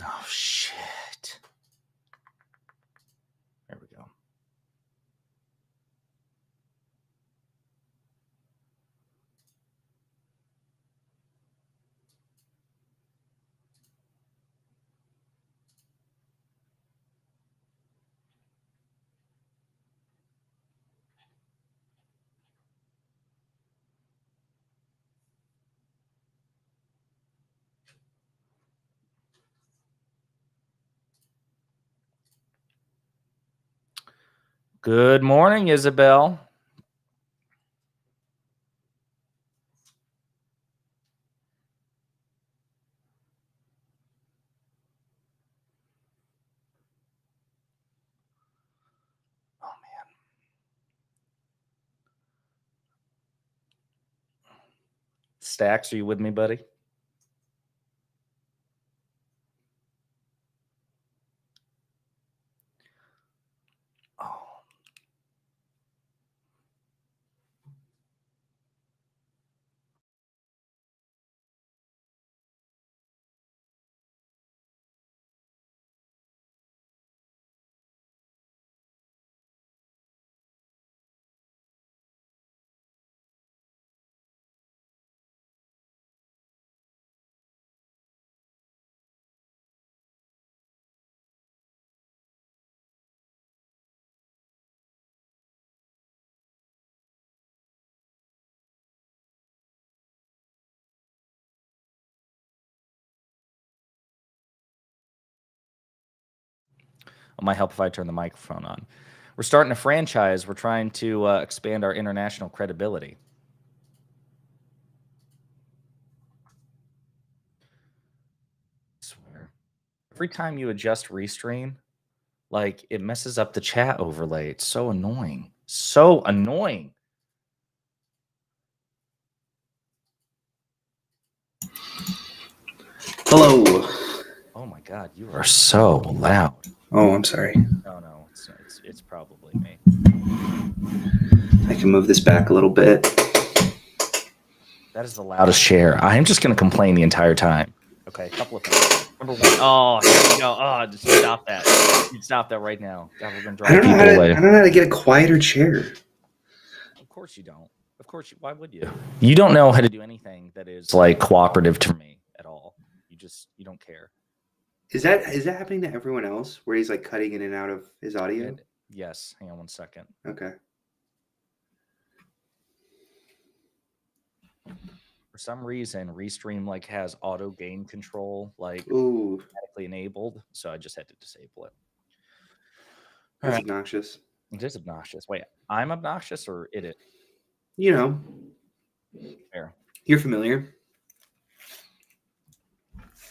Oh, shit. There we go. Good morning, Isabel. Oh, man. Stax, are you with me, buddy? Oh. It might help if I turn the microphone on. We're starting a franchise. We're trying to expand our international credibility. I swear. Every time you adjust Restream, like, it messes up the chat overlay. It's so annoying. So annoying. Hello. Oh my God, you are so loud. Oh, I'm sorry. No, it's probably me. I can move this back a little bit. That is the loudest chair. I am just going to complain the entire time. Okay, a couple of things. Number one, oh, here we go. Oh, just stop that. Stop that right now. God, we're going to drive people away. I don't know how to get a quieter chair. Of course you don't. Of course you. Why would you? You don't know how to do anything that is like cooperative to me at all. You don't care. Is that happening to everyone else where he's like cutting in and out of his audio? Yes. Hang on 1 second. Okay. For some reason, Restream like has auto gain control like Ooh, automatically enabled, so I just had to disable it. that's obnoxious. It is obnoxious. Wait, I'm obnoxious or it is? You know, Fair. you're familiar.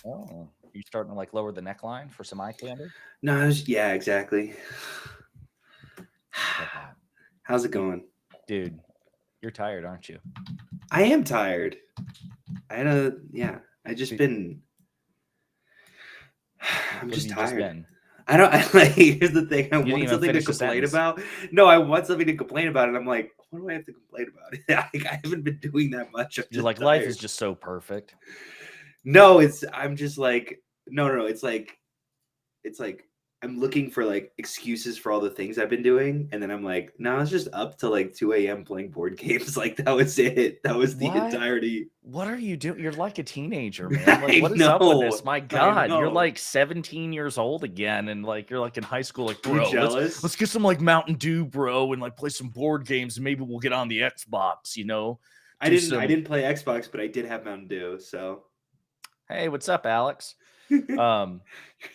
Oh, you starting to like lower the neckline for some eye candy? No, yeah, exactly. How's it going, dude? You're tired, aren't you? I am tired. I just been. I'm just tired. I don't like. Here's the thing. I want something to complain about. No, I want something to complain about, and I'm like, what do I have to complain about? I haven't been doing that much. You're like, life is just so perfect. No, I'm just like, no. It's like I'm looking for like excuses for all the things I've been doing, and then I'm like, no, I was just up till like 2 a.m. playing board games. Like that was it. That was the entirety. What are you doing? You're like a teenager, man. Like, what is up with this? My God, you're like 17 years old again, and like you're like in high school. Like, bro, let's get some like Mountain Dew, bro, and like play some board games, and maybe we'll get on the Xbox. You know, I didn't play Xbox, but I did have Mountain Dew. So, hey, what's up, Alex?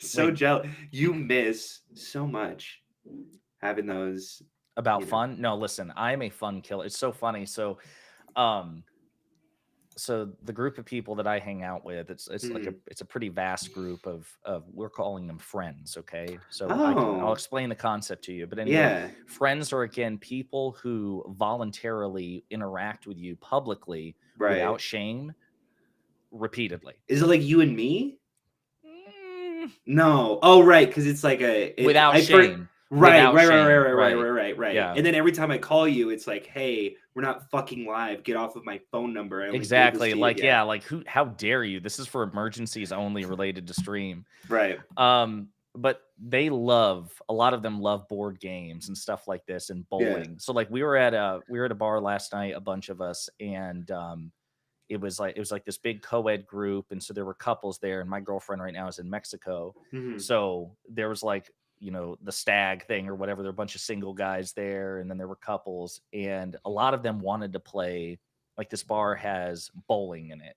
So jealous. You miss so much having those about fun. No, listen, I'm a fun killer. It's so funny. So the group of people that I hang out with, it's like it's a pretty vast group of we're calling them friends. Okay, so I'll explain the concept to you. But anyway, friends are again people who voluntarily interact with you publicly without shame, repeatedly. Is it like you and me? No. Oh, right. Because it's like without shame. Right. Yeah. And then every time I call you, it's like, hey, we're not fucking live. Get off of my phone number. Exactly. Like, yeah, like how dare you? This is for emergencies only related to stream. Right. But a lot of them love board games and stuff like this and bowling. Yeah. So like we were at a bar last night, a bunch of us, and it was like this big co-ed group, and so there were couples there, and my girlfriend right now is in Mexico. Mm-hmm. So there was like, the stag thing or whatever. There were a bunch of single guys there, and then there were couples, and a lot of them wanted to play. Like this bar has bowling in it.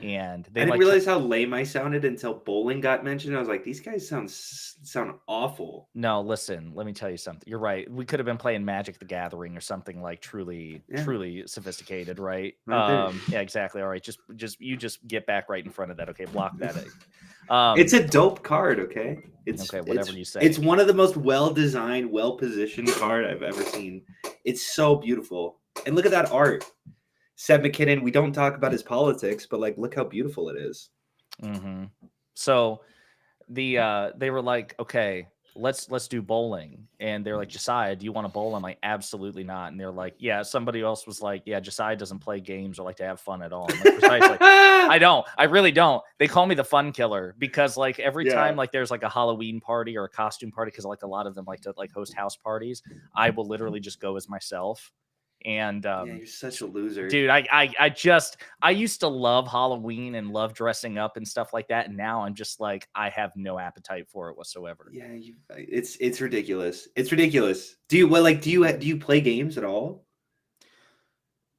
And they I didn't realize how lame I sounded until bowling got mentioned. I was like, these guys sound awful. No, listen, let me tell you something. You're right. We could have been playing Magic the Gathering or something like truly sophisticated, right? Yeah, exactly. All right. Just get back right in front of that. Okay. Block that. It's a dope card. Okay. Okay. Whatever you say. It's one of the most well-designed, well-positioned card I've ever seen. It's so beautiful. And look at that art. Seth MacKinnon, we don't talk about his politics, but like, look how beautiful it is. Mm-hmm. So they were like, okay, let's do bowling. And they're like, Josiah, do you want to bowl? I'm like, absolutely not. And they're like, yeah, somebody else was like, yeah, Josiah doesn't play games or like to have fun at all. I'm like, precisely. I really don't. They call me the fun killer because like every time like there's like a Halloween party or a costume party, because like a lot of them like to like host house parties, I will literally just go as myself. And you're such a loser, dude. I used to love Halloween and love dressing up and stuff like that, and now I'm just like, I have no appetite for it whatsoever. Yeah, it's ridiculous. It's ridiculous. Do you play games at all?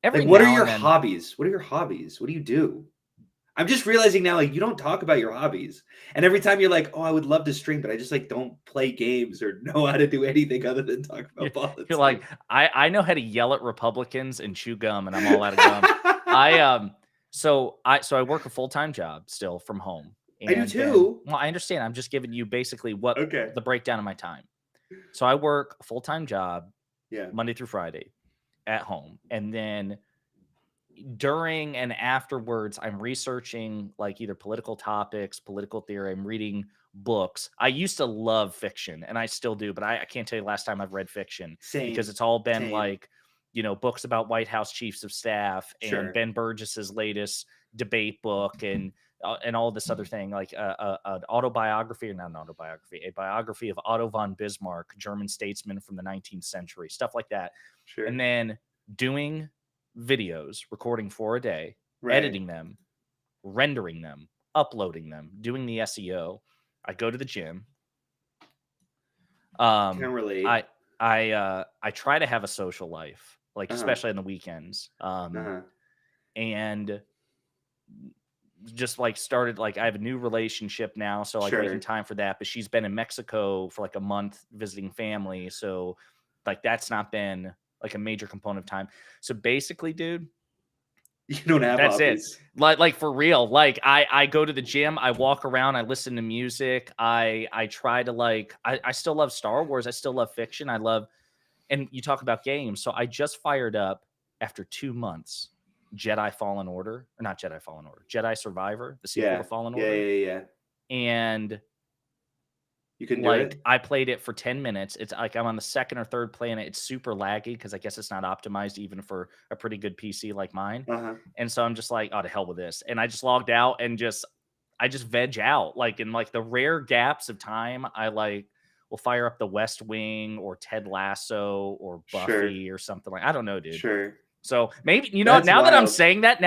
What are your hobbies? What are your hobbies? What do you do? I'm just realizing now, like, you don't talk about your hobbies. And every time you're like, oh, I would love to stream, but I just like don't play games or know how to do anything other than talk about politics. You're like, I know how to yell at Republicans and chew gum, and I'm all out of gum. So I work a full-time job still from home. And I do too. Well, I understand. I'm just giving you basically the breakdown of my time. So I work a full-time job Monday through Friday at home. And then during and afterwards, I'm researching like either political topics, political theory. I'm reading books. I used to love fiction, and I still do, but I can't tell you last time I've read fiction. Because it's all been like, books about White House chiefs of staff and Ben Burgess's latest debate book and all this other thing, like an autobiography, or not an autobiography, a biography of Otto von Bismarck, German statesman from the 19th century, stuff like that. And then doing videos, recording 4 a day, editing them, rendering them, uploading them, doing the SEO. I go to the gym. Can't relate. I try to have a social life, like especially on the weekends. And just like started, like I have a new relationship now, so like making time for that. But she's been in Mexico for like a month visiting family, so like that's not been like a major component of time. So basically, dude, you don't have that's hobbies. It. Like for real. Like I go to the gym, I walk around, I listen to music, I try to like I still love Star Wars, I still love fiction, and you talk about games. So I just fired up after 2 months Jedi Fallen Order, or not Jedi Fallen Order, Jedi Survivor, the sequel to Fallen Order. Yeah. And you can do it. I played it for 10 minutes. It's like I'm on the second or third planet. It's super laggy because I guess it's not optimized even for a pretty good PC like mine. And so I'm just like, oh, to hell with this. And I just logged out and I just veg out. Like in like the rare gaps of time, I like will fire up the West Wing or Ted Lasso or Buffy or something like. I don't know, dude. So maybe now that I'm saying that,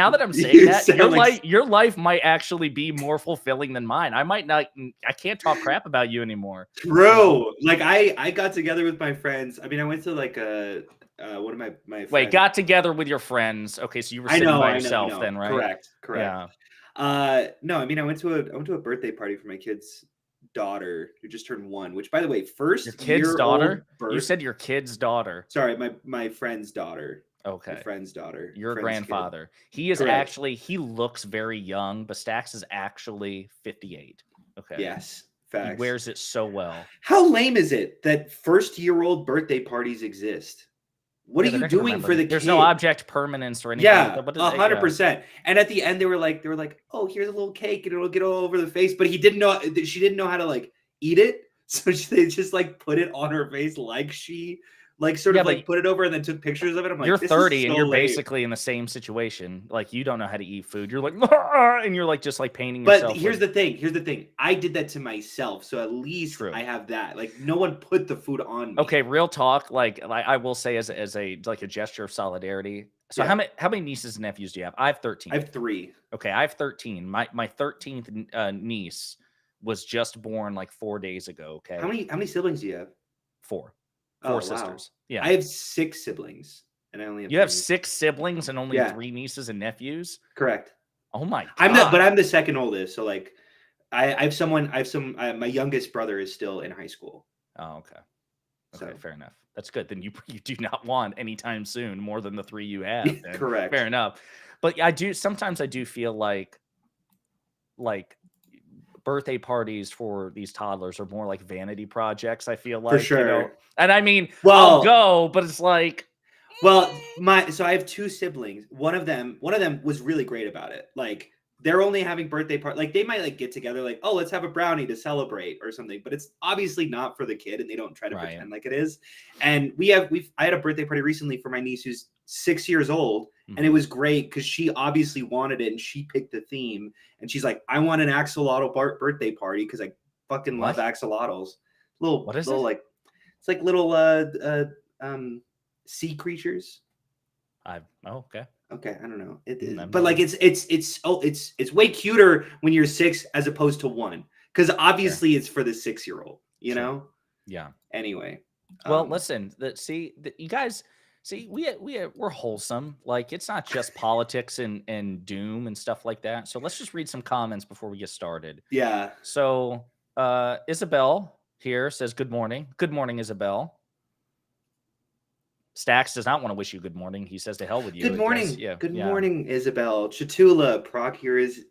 your life might actually be more fulfilling than mine. I can't talk crap about you anymore. True. Like I got together with my friends. I mean, I went to like one of my friends. Wait, got together with your friends. Okay, so you were sitting by yourself then, right? Correct. Yeah. No, I mean I went to a birthday party for my kid's daughter who just turned 1, which by the way, your kid's daughter? You said your kid's daughter. Sorry, my friend's daughter. Okay. My friend's daughter. Your grandfather. Kid. He is actually, he looks very young, but Stax is actually 58. Okay. Yes. Facts. He wears it so well. How lame is it that first-year-old birthday parties exist? What are you doing for the kid? There's no object permanence or anything. Yeah, 100%. And at the end, they were like, oh, here's a little cake and it'll get all over the face. But she didn't know how to like eat it. So they just like put it on her face like she like sort of like put it over and then took pictures of it. I'm like, you're this 30 is so and you're late. basically in the same situation. Like you don't know how to eat food. You're like, and you're like just like painting yourself. But here's the thing. I did that to myself, so at least I have that. Like no one put the food on me. Okay, real talk. Like I will say as a like a gesture of solidarity. So how many nieces and nephews do you have? I have 13. I have 3. Okay, I have 13. My 13th niece was just born like 4 days ago. Okay. How many siblings do you have? 4. 4 sisters. Wow. Yeah. I have 6 siblings and I only have You 3. have 6 siblings and only 3 nieces and nephews? Correct. Oh my god. But I'm the second oldest, so like I have my youngest brother is still in high school. Oh, okay. Okay, fair enough. That's good. Then you do not want anytime soon more than the 3 you have. Correct. Fair enough. But sometimes I do feel like birthday parties for these toddlers are more like vanity projects, I feel like. For sure. You know? And I mean, I'll go, but it's like so I have 2 siblings. One of them was really great about it. Like they're only having birthday party. Like they might like get together, like, oh, let's have a brownie to celebrate or something. But it's obviously not for the kid, and they don't try to pretend like it is. And I had a birthday party recently for my niece who's 6 years old, and it was great because she obviously wanted it, and she picked the theme. And she's like, I want an axolotl birthday party because I fucking love axolotls. What is it? Like it's like little sea creatures. Okay. Okay, I don't know. But like it's way cuter when you're 6 as opposed to 1 because obviously it's for the 6-year-old. You know? Yeah. Anyway. Well, listen. You guys. See, we're wholesome. Like it's not just politics and doom and stuff like that. So let's just read some comments before we get started. Yeah. So Isabel here says good morning. Good morning, Isabel. Stax does not want to wish you good morning. He says to hell with you. Good morning. Good morning, Isabel. Chatula, Prague here is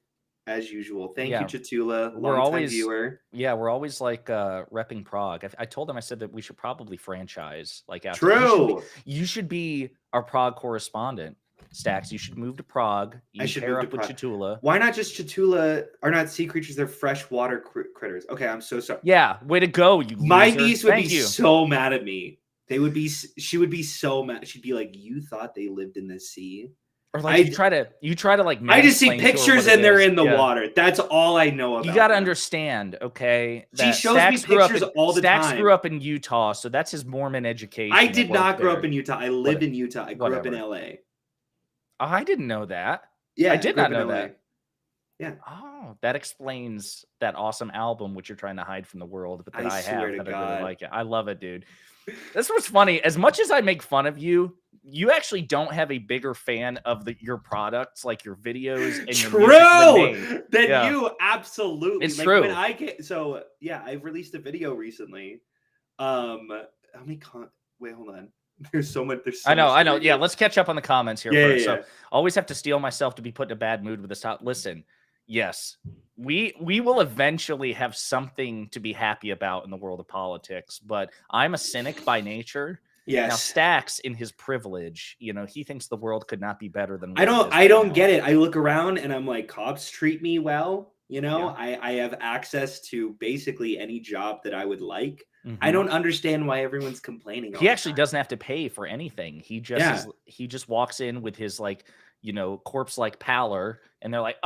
as usual. Thank you, Chatula. We're always viewer. Yeah, we're always like repping Prague. I told him, I said that we should probably franchise. Like after True. You should be our Prague correspondent. Stax, you should move to Prague. I should pair up with Chatula. Why not just Chatula? Are not sea creatures? They're freshwater critters. Okay, I'm so sorry. Yeah, way to go, you loser. My niece would be so mad at me. She would be so mad. She'd be like, "You thought they lived in the sea?" Or like you try to like. I just see pictures and they're in the water. That's all I know about. You got to understand, okay? She shows me pictures all the time. Stax grew up in Utah, so that's his Mormon education. I did not grow up in Utah. I lived in Utah. I grew up in LA. Oh, I didn't know that. Yeah, I did not know that. Yeah. Oh, that explains that awesome album which you're trying to hide from the world, but that I have that I really like it. I love it, dude. This was funny. As much as I make fun of you, you actually don't have a bigger fan of your products, like your videos and your music than you. Absolutely, it's true. When I've released a video recently. How many? Wait, hold on. There's so much. I know. Yeah, let's catch up on the comments here first. So always have to steel myself to be put in a bad mood with this. Listen, yes, we will eventually have something to be happy about in the world of politics, but I'm a cynic by nature. Yes. Now Stax, in his privilege, he thinks the world could not be better than. I don't get it. I look around and I'm like, cops treat me well. I have access to basically any job that I would like. Mm-hmm. I don't understand why everyone's complaining. He actually doesn't have to pay for anything. He just walks in with his corpse-like pallor, and they're like,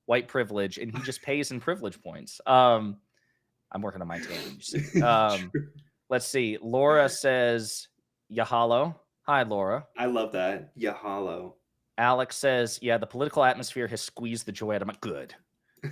white privilege, and he just pays in privilege points. I'm working on my tangent. Let's see. Laura says, Yahalo. Hi, Laura. I love that. Yahalo. Alex says, yeah, the political atmosphere has squeezed the joy out of my good.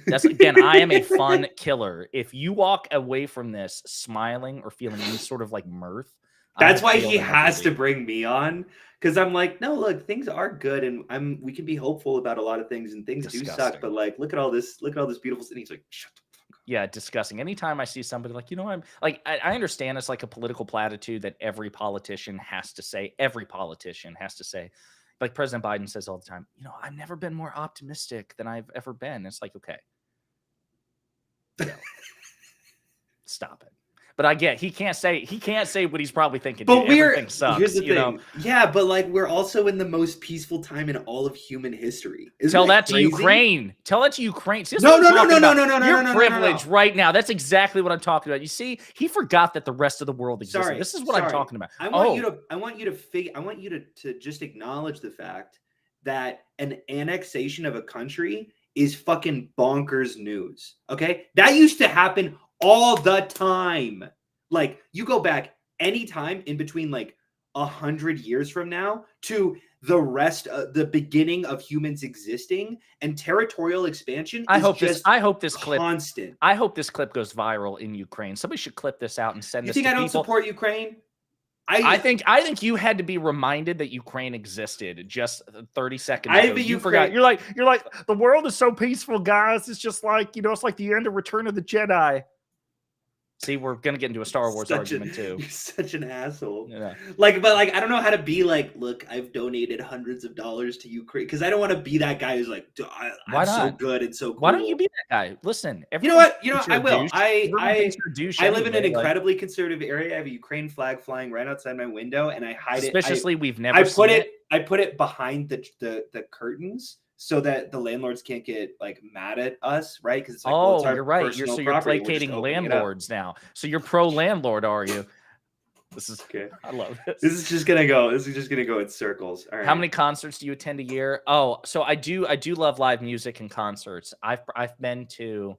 That's again, I am a fun killer. If you walk away from this smiling or feeling any sort of mirth, that's why he has to bring me on. Because I'm like, no, look, things are good, and we can be hopeful about a lot of things, and things do suck. But look at all this beautiful. And he's like, shut the fuck up. Yeah, disgusting. Anytime I see somebody I'm like, I understand it's like a political platitude that every politician has to say. Every politician has to say. Like President Biden says all the time, I've never been more optimistic than I've ever been. It's like, okay. Stop it. But I get he can't say what he's probably thinking. But dude. Everything sucks. Here's the thing. Know? Yeah, but like we're also in the most peaceful time in all of human history. Tell that to Ukraine. Tell it to Ukraine. No. You're privileged right now. That's exactly what I'm talking about. You see, he forgot that the rest of the world exists. This is what I'm talking about. I want you to just acknowledge the fact that an annexation of a country is fucking bonkers news. Okay? That used to happen all the time. Like, you go back any time in between like 100 years from now to the rest of the beginning of humans existing, and territorial expansion I hope this clip constant. I hope this clip goes viral in Ukraine. Somebody should clip this out and send this to people. You think I don't support Ukraine? I think you had to be reminded that Ukraine existed just 30 seconds ago. You forgot. You're like, the world is so peaceful, guys. It's just like, it's like the end of Return of the Jedi. See, we're gonna get into a Star Wars argument too. You're such an asshole. Yeah. But I don't know how to be like, look, I've donated hundreds of dollars to Ukraine, because I don't want to be that guy who's like, I'm so good and so cool. Why don't you be that guy? Listen, you know what? I will. I live in an incredibly conservative area. I have a Ukraine flag flying right outside my window, and I hide it. Suspiciously, we've never seen it. I put it behind the curtains, so that the landlords can't get like mad at us, right? Because it's like, you're right. You're placating landlords now. So you're pro landlord, are you? This is okay. I love this. This is just gonna go in circles. All right. How many concerts do you attend a year? Oh, so I do love live music and concerts. I've been to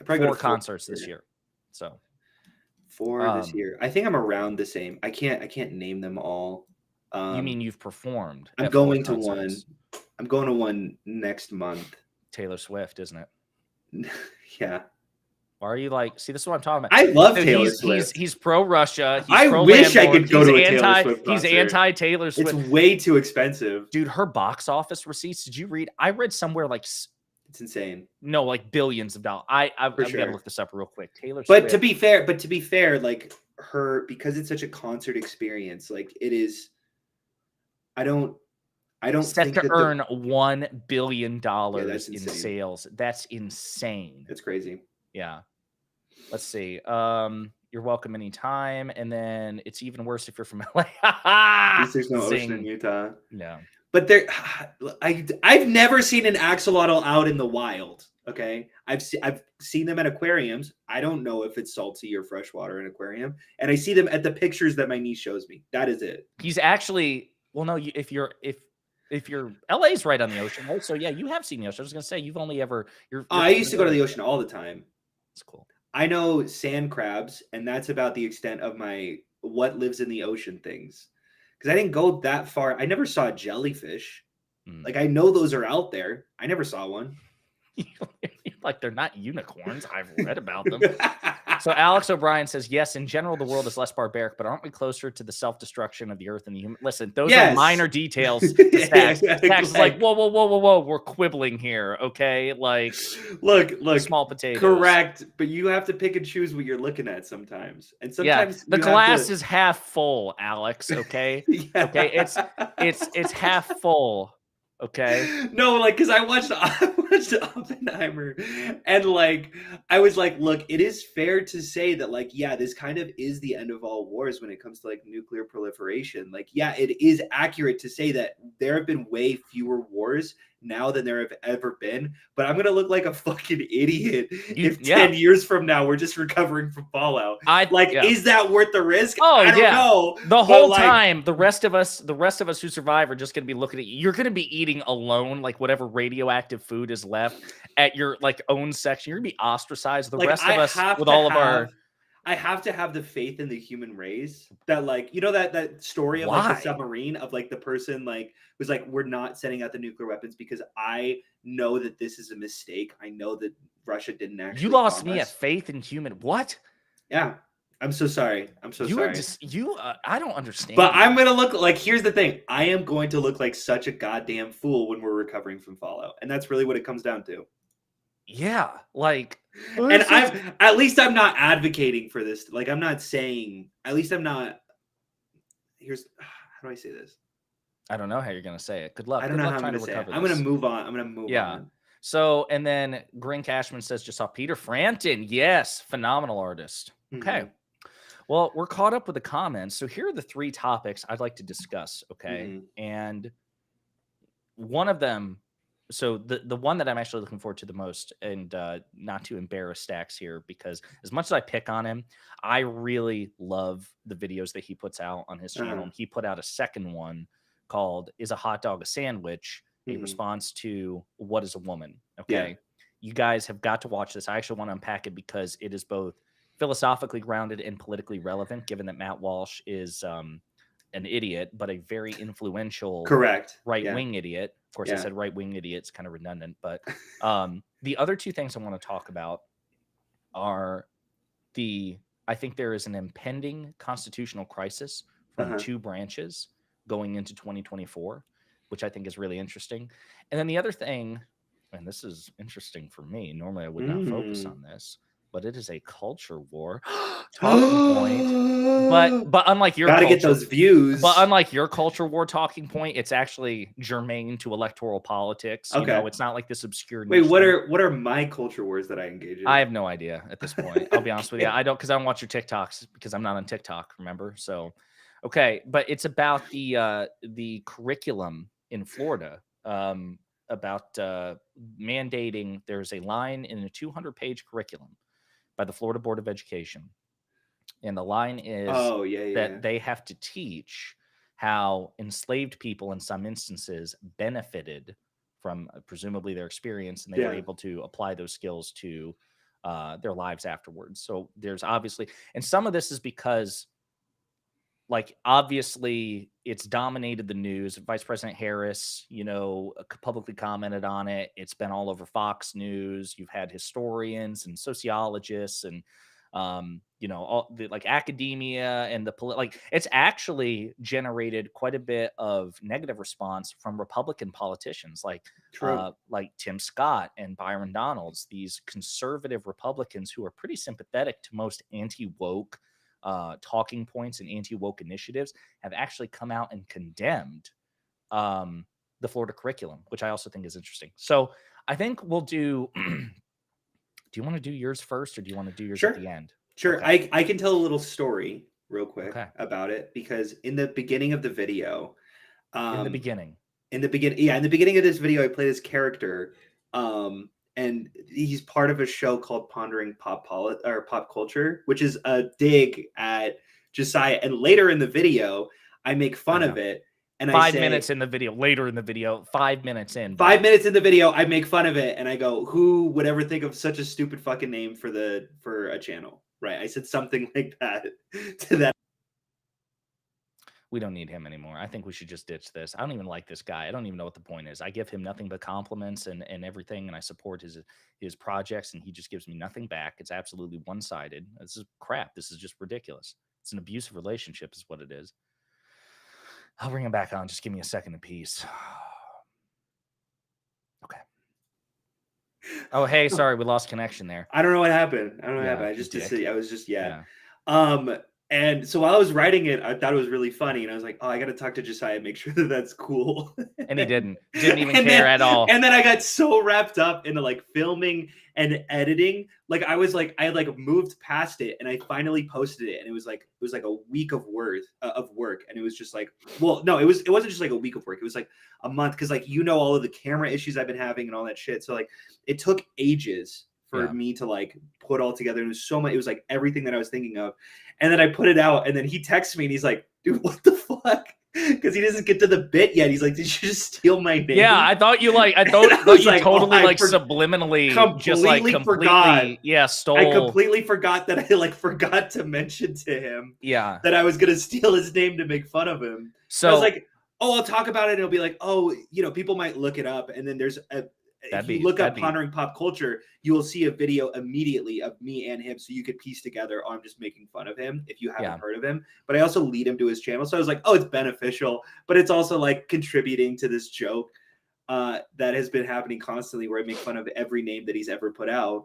4 concerts this year. So 4 this year. I think I'm around the same. I can't name them all. You mean you've performed? I'm going to one. I'm going to one next month. Taylor Swift, isn't it? Yeah. Why are you like? See, this is what I'm talking about. I love Taylor Swift. He's pro Russia. I wish I could go to a Taylor Swift concert. He's anti Taylor Swift. It's way too expensive, dude. Her box office receipts. Did you read? I read somewhere like it's insane. No, like billions of dollars. I'm gonna look this up real quick. Taylor Swift. But to be fair, like her, because it's such a concert experience. Like it is. I don't set to earn $1 billion in sales. That's insane. That's crazy. Yeah. Let's see. You're welcome anytime. And then it's even worse if you're from LA. At least there's no ocean in Utah. No. But I've never seen an axolotl out in the wild. Okay. I've seen them at aquariums. I don't know if it's salty or freshwater in an aquarium. And I see them at the pictures that my niece shows me. That is it. He's actually, well, no, if you're LA's right on the ocean, right? So yeah, you have seen the ocean. I was gonna say you've only ever I used to go to the ocean all the time. It's cool. I know sand crabs, and that's about the extent of my what lives in the ocean things. Because I didn't go that far. I never saw a jellyfish. Like I know those are out there. I never saw one. Like they're not unicorns. I've read about them. So Alex O'Brien says, yes, in general, the world is less barbaric, but aren't we closer to the self-destruction of the earth and the human? Listen, those are minor details. Stax is like, whoa. We're quibbling here, okay? Like, look, small potatoes. Correct, but you have to pick and choose what you're looking at sometimes. And sometimes the glass is half full, Alex, okay? Okay, it's half full. Okay. No, like, because I watched Oppenheimer, and like I was like, look, it is fair to say that, like, yeah, this kind of is the end of all wars when it comes to like nuclear proliferation. Like, yeah, it is accurate to say that there have been way fewer wars now than there have ever been. But I'm gonna look like a fucking idiot if 10 years from now we're just recovering from fallout. Is that worth the risk? Oh, I don't know. The whole time, the rest of us who survive are just gonna be looking at you. You're gonna be eating alone, like whatever radioactive food is left at your like own section. You're gonna be ostracized. The rest of us with all of our. I have to have the faith in the human race that, like, you know, that story of like the submarine of like the person like was like, we're not sending out the nuclear weapons because I know that this is a mistake. I know that Russia didn't actually. You lost me at faith in human. What? Yeah. I'm so sorry. I'm so sorry. I don't understand. But I'm going to look like, here's the thing. I am going to look like such a goddamn fool when we're recovering from fallout. And that's really what it comes down to. Yeah. Like, and at least I'm not advocating for this. Like, I'm not saying, at least I'm not, how do I say this? I don't know how you're going to say it. Good luck. I don't know how I'm going to say it. I'm going to move on. I'm going to move on. So, and then Green Cashman says, just saw Peter Frampton. Yes. Phenomenal artist. Okay. Well, we're caught up with the comments. So here are the 3 topics I'd like to discuss, okay? Mm-hmm. And one of them, so the one that I'm actually looking forward to the most, and not to embarrass Stax here, because as much as I pick on him, I really love the videos that he puts out on his channel. And he put out a second one called "Is a Hot Dog a Sandwich?" A response to "What is a Woman?" Okay, you guys have got to watch this. I actually want to unpack it because it is both philosophically grounded and politically relevant, given that Matt Walsh is an idiot, but a very influential correct right-wing idiot. Of course, I said right-wing idiot. It's kind of redundant, but the other 2 things I want to talk about are I think there is an impending constitutional crisis from 2 branches going into 2024, which I think is really interesting. And then the other thing, and this is interesting for me, normally I would not focus on this, but it is a culture war talking point. But unlike your gotta culture, get those views. But unlike your culture war talking point, it's actually germane to electoral politics. Okay. You know, it's not like this obscure. Wait, what are my culture wars that I engage in? I have no idea at this point. I'll be honest with you. I don't, because I don't watch your TikToks because I'm not on TikTok. Remember? So, okay, but it's about the curriculum in Florida. About mandating. There's a line in a 200-page curriculum by the Florida Board of Education. And the line is that they have to teach how enslaved people in some instances benefited from presumably their experience, and they were able to apply those skills to their lives afterwards. So there's obviously, and some of this is because, like, obviously it's dominated the news. Vice President Harris, publicly commented on it. It's been all over Fox News. You've had historians and sociologists and all the academia and it's actually generated quite a bit of negative response from Republican politicians like Tim Scott and Byron Donalds, these conservative Republicans who are pretty sympathetic to most anti-woke talking points and anti-woke initiatives, have actually come out and condemned the Florida curriculum, which I also think is interesting. So I think we'll do. Do you want to do yours first, or do you want to do yours at the end? Sure. Okay. I can tell a little story real quick about it, because in the beginning of the video, in the beginning of this video, I play this character, and he's part of a show called Pondering Pop Culture, which is a dig at Josiah. And later in the video, I make fun of it. And 5 minutes in the video, later in the video, 5 minutes in. 5 minutes in the video, I make fun of it, and I go, "Who would ever think of such a stupid fucking name for a channel?" Right? I said something like that to that. We don't need him anymore. I think we should just ditch this. I don't even like this guy. I don't even know what the point is. I give him nothing but compliments and everything, and I support his projects, and he just gives me nothing back. It's absolutely one-sided. This is crap. This is just ridiculous. It's an abusive relationship is what it is. I'll bring him back on. Just give me a second apiece. Okay. Oh, hey, sorry, we lost connection there. I don't know what happened. I was just and so while I was writing it, I thought it was really funny, and I was like, "Oh, I got to talk to Josiah and make sure that that's cool." And he didn't even care at all. And then I got so wrapped up into filming and editing, I had moved past it, and I finally posted it, and it was like a week of work, and it was just it wasn't just a week of work. It was a month, because all of the camera issues I've been having and all that shit. So it took ages for me to put all together. It was so much. It was everything that I was thinking of. And then I put it out, and then he texts me, and he's like, "Dude, what the fuck?" Because he doesn't get to the bit yet. He's like, "Did you just steal my name?" Yeah, I thought you I thought you totally subliminally completely forgot. Yeah, stole. I completely forgot that I forgot to mention to him that I was gonna steal his name to make fun of him. So I was like, "Oh, I'll talk about it." And it'll be like, "Oh, people might look it up." And then there's if you look up Pondering Pop Culture, you will see a video immediately of me and him, so you could piece together, "Oh, I'm just making fun of him," if you haven't heard of him. But I also lead him to his channel, so I was like, "Oh, it's beneficial," but it's also contributing to this joke that has been happening constantly, where I make fun of every name that he's ever put out.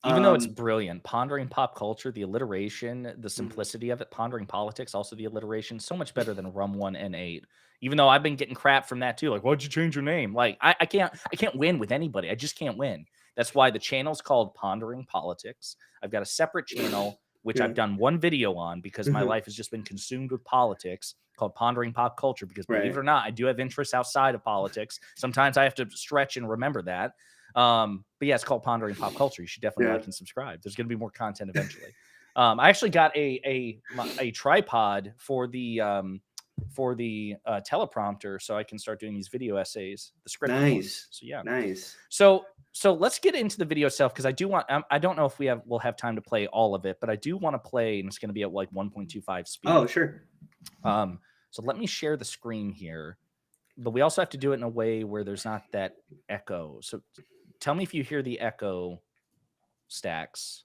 Even though it's brilliant, Pondering Pop Culture, the alliteration, the simplicity of it, Pondering Politics, also the alliteration, so much better than Rum 1 N8. Even though I've been getting crap from that too, why'd you change your name? I can't win with anybody. I just can't win. That's why the channel's called Pondering Politics. I've got a separate channel which I've done one video on because my life has just been consumed with politics, called Pondering Pop Culture, because believe it or not, I do have interests outside of politics. Sometimes I have to stretch and remember that. But yeah, it's called Pondering Pop Culture. You should definitely like and subscribe. There's going to be more content eventually. I actually got a tripod for the teleprompter, so I can start doing these video essays, the script ones. So yeah, nice. So let's get into the video itself, because I do want. I don't know if we'll have time to play all of it, but I do want to play, and it's going to be at like 1.25 speed. Oh, sure. So let me share the screen here, but we also have to do it in a way where there's not that echo. So tell me if you hear the echo, Stax.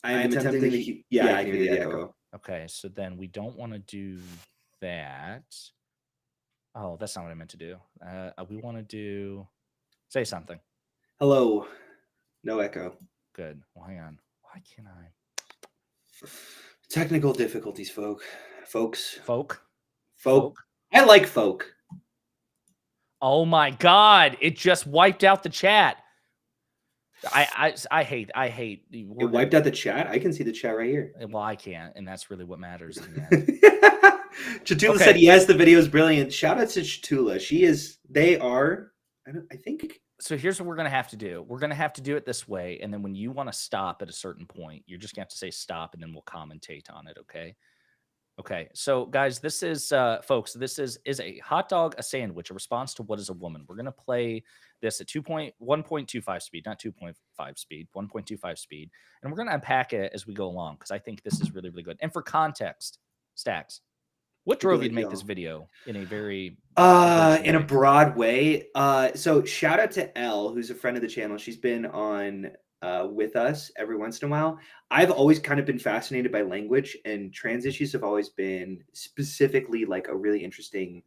I am attempting to. Yeah, I hear the echo. Okay, so then we don't want to do that. Oh, that's not what I meant to do. We want to do. Say something. Hello. No echo. Good. Well, hang on. Why can't I? Technical difficulties, folks. Folk. I like folk. Oh my God! It just wiped out the chat. I hate. It wiped out the chat. I can see the chat right here. Well, I can't, and that's really what matters. Chatula said yes. The video is brilliant. Shout out to Chatula. They are. I think. So here's what we're going to have to do. We're going to have to do it this way. And then when you want to stop at a certain point, you're just going to have to say stop, and then we'll commentate on it. Okay. Okay. So guys, this is, folks, this is a hot dog, a sandwich, a response to what is a woman. We're going to play this at 1.25 speed, not 2.5 speed, 1.25 speed. And we're going to unpack it as we go along, because I think this is really, really good. And for context, Stax, what drove you to make this video in a very in a broad way? So shout out to Elle, who's a friend of the channel. She's been on with us every once in a while. I've always kind of been fascinated by language, and trans issues have always been specifically like a really interesting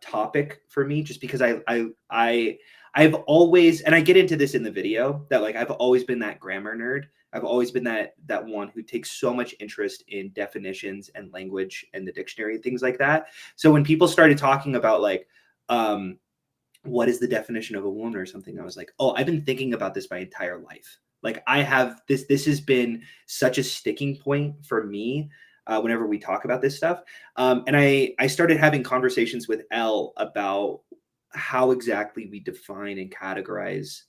topic for me, just because I've always, and I get into this in the video, that like I've always been that grammar nerd. I've always been that one who takes so much interest in definitions and language and the dictionary and things like that. So when people started talking about like, what is the definition of a woman or something, I was like, oh, I've been thinking about this my entire life. Like I have this has been such a sticking point for me whenever we talk about this stuff. And I started having conversations with Elle about how exactly we define and categorize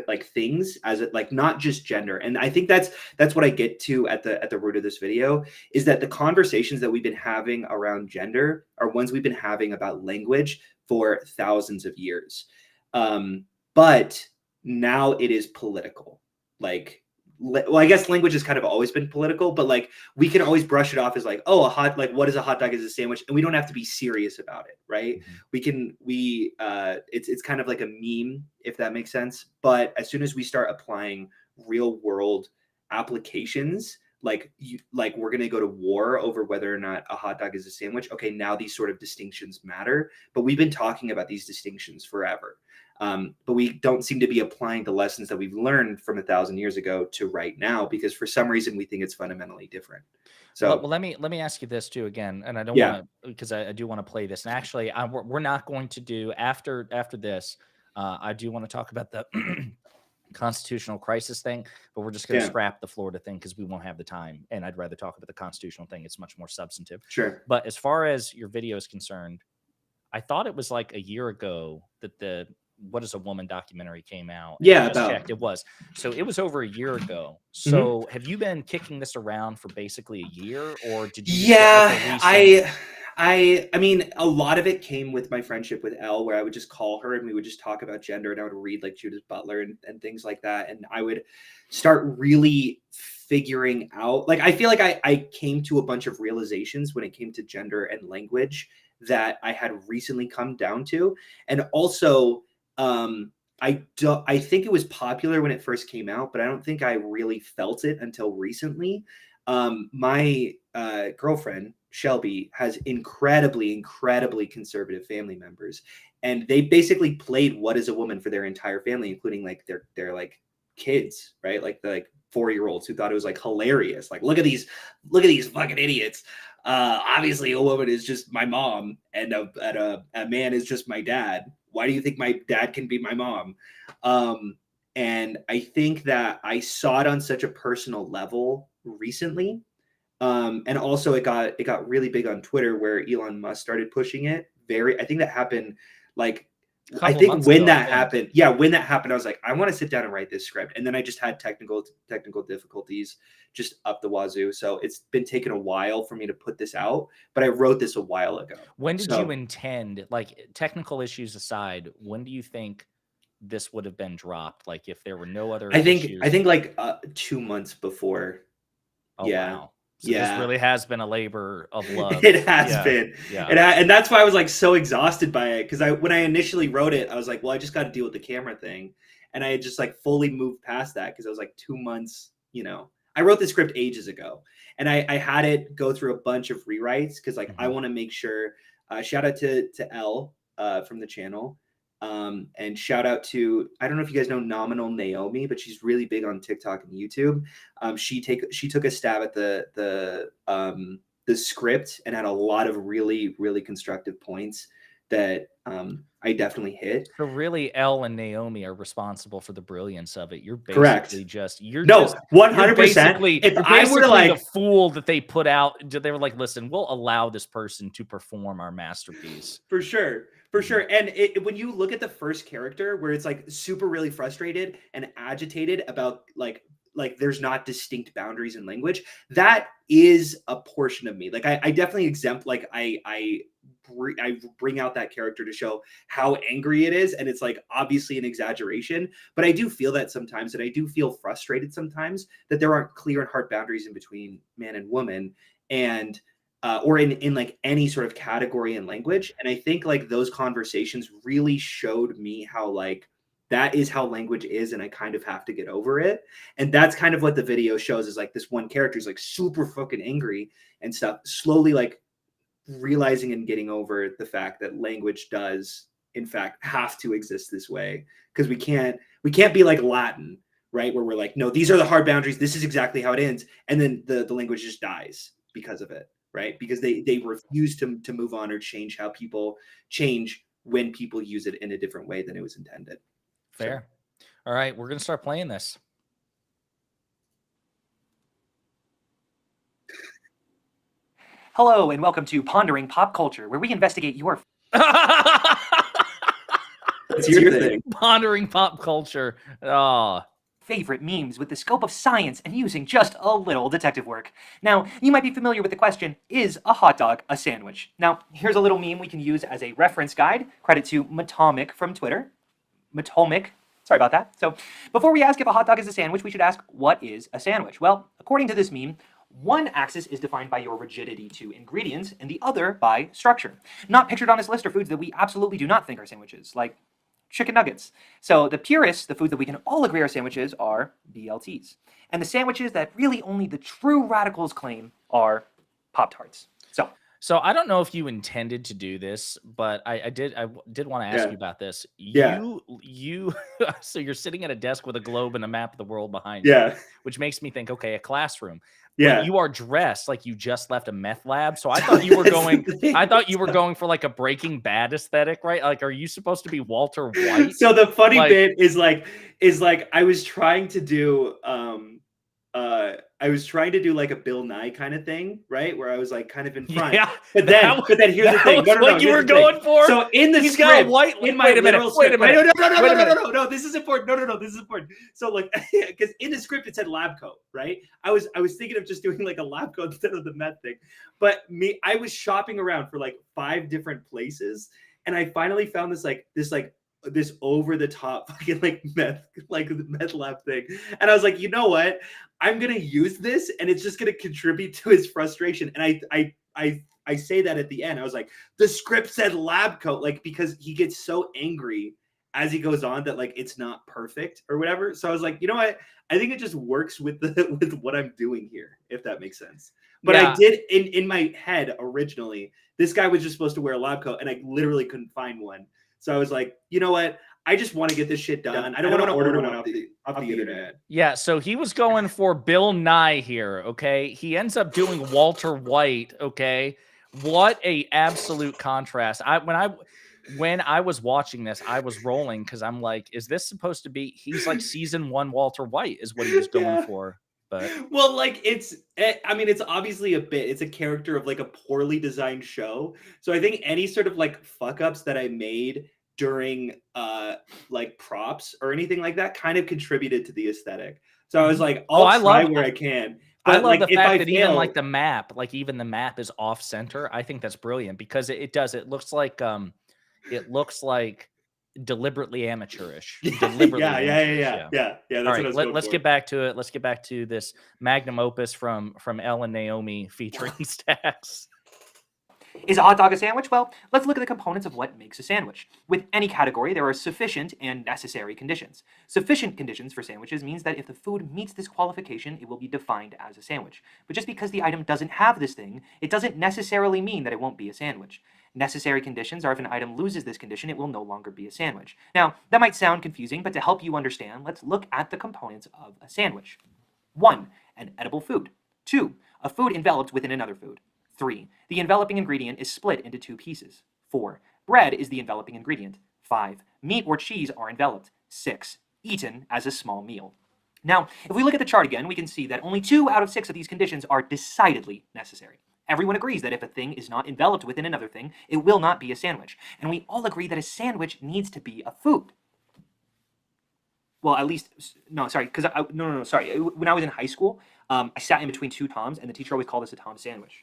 like things as it, like not just gender. And I think that's what I get to at the root of this video, is that the conversations that we've been having around gender are ones we've been having about language for thousands of years. But now it is political. Like, well, I guess language has kind of always been political, but like we can always brush it off as like, oh, what is a hot dog is a sandwich, and we don't have to be serious about it, right? Mm-hmm. It's kind of like a meme, if that makes sense. But as soon as we start applying real world applications, like we're going to go to war over whether or not a hot dog is a sandwich. Okay, now these sort of distinctions matter, but we've been talking about these distinctions forever. But we don't seem to be applying the lessons that we've learned from 1,000 years ago to right now, because for some reason we think it's fundamentally different. So well, let me ask you this too again, and I don't want to, because I do want to play this. And actually, we're not going to do after this. I do want to talk about the constitutional crisis thing, but we're just going to scrap the Florida thing because we won't have the time, and I'd rather talk about the constitutional thing. It's much more substantive. Sure. But as far as your video is concerned, I thought it was like a year ago that the What is a Woman documentary came out. Yeah, checked. It was. So it was over a year ago. So have you been kicking this around for basically a year, or did you? I mean, a lot of it came with my friendship with Elle, where I would just call her and we would just talk about gender, and I would read like Judith Butler and things like that. And I would start really figuring out, like, I feel like I came to a bunch of realizations when it came to gender and language that I had recently come down to. And also, I think it was popular when it first came out, but I don't think I really felt it until recently. My girlfriend Shelby has incredibly conservative family members, and they basically played What is a Woman for their entire family, including like their like kids, right? Like the 4-year-olds who thought it was like hilarious. Like, look at these fucking idiots. Obviously a woman is just my mom, and a man is just my dad. Why do you think my dad can be my mom? And I think that I saw it on such a personal level recently. And also it got really big on Twitter where Elon Musk started pushing it. I think that happened like I think when that happened, when that happened, I was like, I want to sit down and write this script. And then I just had technical difficulties just up the wazoo. So it's been taking a while for me to put this out, but I wrote this a while ago. When did you intend, like technical issues aside, when do you think this would have been dropped? Like if there were no other issues? I think like 2 months before. Oh, wow. So this really has been a labor of love. It has been. Yeah. And that's why I was like so exhausted by it. Because when I initially wrote it, I was like, well, I just got to deal with the camera thing. And I had just like fully moved past that because I was like 2 months, I wrote the script ages ago. And I had it go through a bunch of rewrites because like I want to make sure, shout out to Elle from the channel. And shout out to, I don't know if you guys know Nominal Naomi, but she's really big on TikTok and YouTube. She took a stab at the script and had a lot of really, really constructive points that I definitely hit. So really, Elle and Naomi are responsible for the brilliance of it. You're basically correct. You're 100%. If I were like the fool that they put out, they were like, listen, we'll allow this person to perform our masterpiece. For sure. For sure. And when you look at the first character where it's like super really frustrated and agitated about like there's not distinct boundaries in language, that is a portion of me. Like I definitely I bring out that character to show how angry it is. And it's like obviously an exaggeration, but I do feel that sometimes, and I do feel frustrated sometimes that there aren't clear and hard boundaries in between man and woman. And or in like any sort of category in language. And I think like those conversations really showed me how like that is how language is, and I kind of have to get over it. And that's kind of what the video shows, is like this one character is like super fucking angry and stuff, slowly like realizing and getting over the fact that language does in fact have to exist this way, because we can't be like Latin, right, where we're like, no, these are the hard boundaries, this is exactly how it ends, and then the language just dies because of it. Right, because they refuse to move on or change how people change when people use it in a different way than it was intended. Fair. So. All right, we're gonna start playing this. Hello and welcome to Pondering Pop Culture, where we investigate your. That's your thing. Pondering pop culture. Oh. Favorite memes with the scope of science and using just a little detective work. Now, you might be familiar with the question, is a hot dog a sandwich? Now, here's a little meme we can use as a reference guide. Credit to Matomic from Twitter. Matomic, sorry about that. So, before we ask if a hot dog is a sandwich, we should ask, what is a sandwich? Well, according to this meme, one axis is defined by your rigidity to ingredients and the other by structure. Not pictured on this list are foods that we absolutely do not think are sandwiches, like chicken nuggets. So the purists, the foods that we can all agree are sandwiches, are BLTs. And the sandwiches that really only the true radicals claim are Pop-Tarts. So I don't know if you intended to do this, but I did want to ask you about this. You so you're sitting at a desk with a globe and a map of the world behind you, which makes me think, okay, a classroom. But you are dressed like you just left a meth lab. So I thought you were going for like a Breaking Bad aesthetic, right? Like, are you supposed to be Walter White? So the funny bit is like I was trying to do like a Bill Nye kind of thing, right? Where I was like kind of in front. Yeah, but then here's the thing. No, you were going for. So in the script, in my literal script. Wait a minute. No, this is important. No, this is important. So like, because in the script it said lab coat, right? I was thinking of just doing like a lab coat instead of the meth thing. But I was shopping around for like 5 different places, and I finally found this over the top fucking like meth lab thing. And I was like, you know what? I'm going to use this and it's just going to contribute to his frustration. And I say that at the end. I was like, the script said lab coat, like, because he gets so angry as he goes on that like it's not perfect or whatever. So I was like, you know what? I think it just works with what I'm doing here, if that makes sense. But I did in my head originally, this guy was just supposed to wear a lab coat and I literally couldn't find one. So I was like, you know what? I just want to get this shit done. I don't want to order one off the internet. Yeah, so he was going for Bill Nye here, okay? He ends up doing Walter White, okay? What a absolute contrast. when I was watching this, I was rolling because I'm like, is this supposed to be? He's like season 1 Walter White is what he was going for. But well, like it's obviously a bit. It's a character of like a poorly designed show. So I think any sort of like fuck ups that I made during like props or anything like that kind of contributed to the aesthetic. So I was like, I'll try where I can. But I love like, the if fact I that fail, even the map is off center. I think that's brilliant because it looks like deliberately amateurish. Deliberately amateurish. Yeah. That's All right, what I was going let's for. get back to it. Let's get back to this magnum opus from Elle and Naomi featuring Stax. Is a hot dog a sandwich? Well, let's look at the components of what makes a sandwich. With any category, there are sufficient and necessary conditions. Sufficient conditions for sandwiches means that if the food meets this qualification, it will be defined as a sandwich. But just because the item doesn't have this thing, it doesn't necessarily mean that it won't be a sandwich. Necessary conditions are if an item loses this condition, it will no longer be a sandwich. Now, that might sound confusing, but to help you understand, let's look at the components of a sandwich. 1. An edible food. 2. A food enveloped within another food. 3. The enveloping ingredient is split into 2 pieces. 4. Bread is the enveloping ingredient. 5. Meat or cheese are enveloped. 6. Eaten as a small meal. Now, if we look at the chart again, we can see that only 2 out of 6 of these conditions are decidedly necessary. Everyone agrees that if a thing is not enveloped within another thing, it will not be a sandwich. And we all agree that a sandwich needs to be a food. Well, at least, no, sorry, because sorry. When I was in high school, I sat in between 2 Toms, and the teacher always called us a Tom sandwich.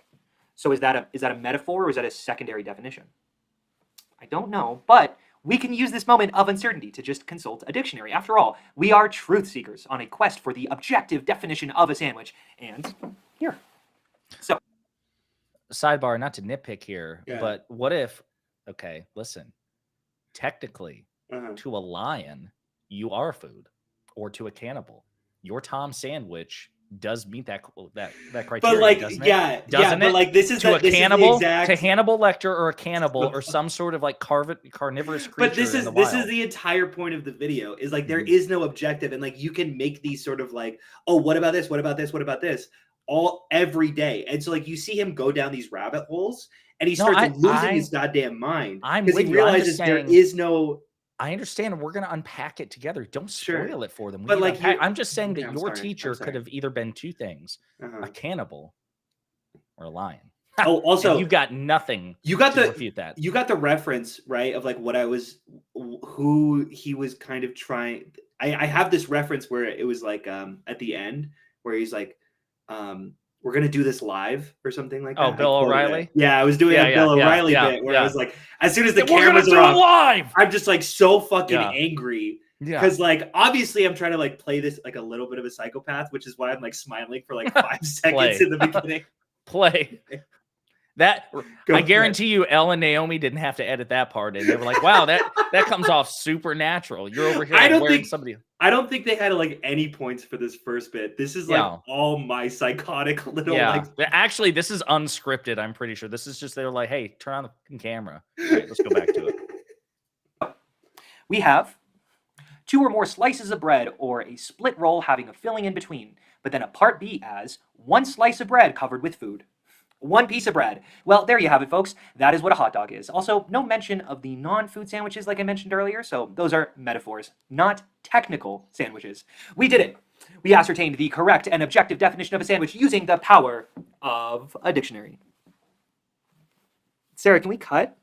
So is that a metaphor or is that a secondary definition? I don't know, but we can use this moment of uncertainty to just consult a dictionary. After all, we are truth seekers on a quest for the objective definition of a sandwich. And here. So, sidebar, not to nitpick here, but what if, okay, listen, technically, to a lion, you are food, or to a cannibal, your Tom sandwich does meet that criteria. But like, doesn't it? Doesn't but it? like this is to the, a cannibal, exact... to Hannibal Lecter or a cannibal or some sort of like carnivorous creature. But this is the entire point of the video is like there is no objective, and like you can make these sort of like, oh, what about this? What about this? What about this? All every day, and so like you see him go down these rabbit holes, and he starts losing his goddamn mind because he realizes there is no. I understand. We're going to unpack it together. Don't spoil it for them. But like, I'm just saying that your teacher could have either been 2 things: a cannibal or a lion. Oh, also, you got nothing. You got to refute that. You got the reference right of like who he was kind of trying. I have this reference where it was like at the end where he's like, we're gonna do this live or something like that. Oh, Bill O'Reilly. Yeah, I was doing a Bill O'Reilly bit where I was like, as soon as the cameras are off, live, I'm just like so fucking angry. Because like obviously I'm trying to like play this like a little bit of a psychopath, which is why I'm like smiling for like 5 seconds in the beginning. That I guarantee you, Elle and Naomi didn't have to edit that part in. They were like, "Wow, that comes off super natural." You're over here. I don't think they had like any points for this first bit. This is like all my psychotic little. Actually, this is unscripted. I'm pretty sure this is just they're like, "Hey, turn on the camera. All right, let's go back to it." We have 2 or more slices of bread or a split roll having a filling in between, but then a part B as 1 slice of bread covered with food. 1 piece of bread. Well, there you have it, folks. That is what a hot dog is. Also, no mention of the non-food sandwiches like I mentioned earlier, so those are metaphors, not technical sandwiches. We did it. We ascertained the correct and objective definition of a sandwich using the power of a dictionary. Sarah, can we cut?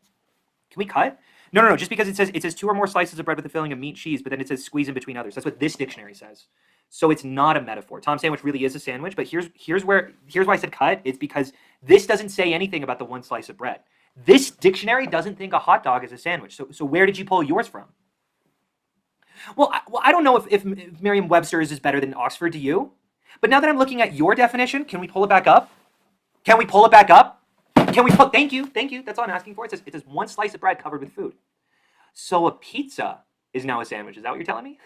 Can we cut? No. Just because it says 2 or more slices of bread with a filling of meat, cheese, but then it says squeeze in between others. That's what this dictionary says. So it's not a metaphor. Tom sandwich really is a sandwich, but here's why I said cut. It's because this doesn't say anything about the 1 slice of bread. This dictionary doesn't think a hot dog is a sandwich. So where did you pull yours from? Well, I don't know if Merriam-Webster's is better than Oxford to you, but now that I'm looking at your definition, can we pull it back up? Can we pull it back up? Thank you. That's all I'm asking for. It says 1 slice of bread covered with food. So a pizza is now a sandwich. Is that what you're telling me?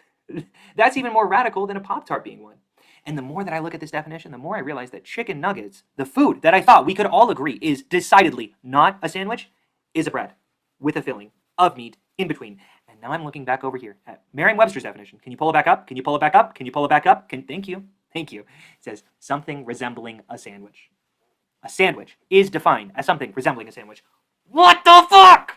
That's even more radical than a Pop-Tart being one. And the more that I look at this definition, the more I realize that chicken nuggets, the food that I thought we could all agree is decidedly not a sandwich, is a bread with a filling of meat in between. And now I'm looking back over here at Merriam-Webster's definition. Can you pull it back up? Can you pull it back up? Can you pull it back up? Thank you. It says something resembling a sandwich. A sandwich is defined as something resembling a sandwich. What the fuck?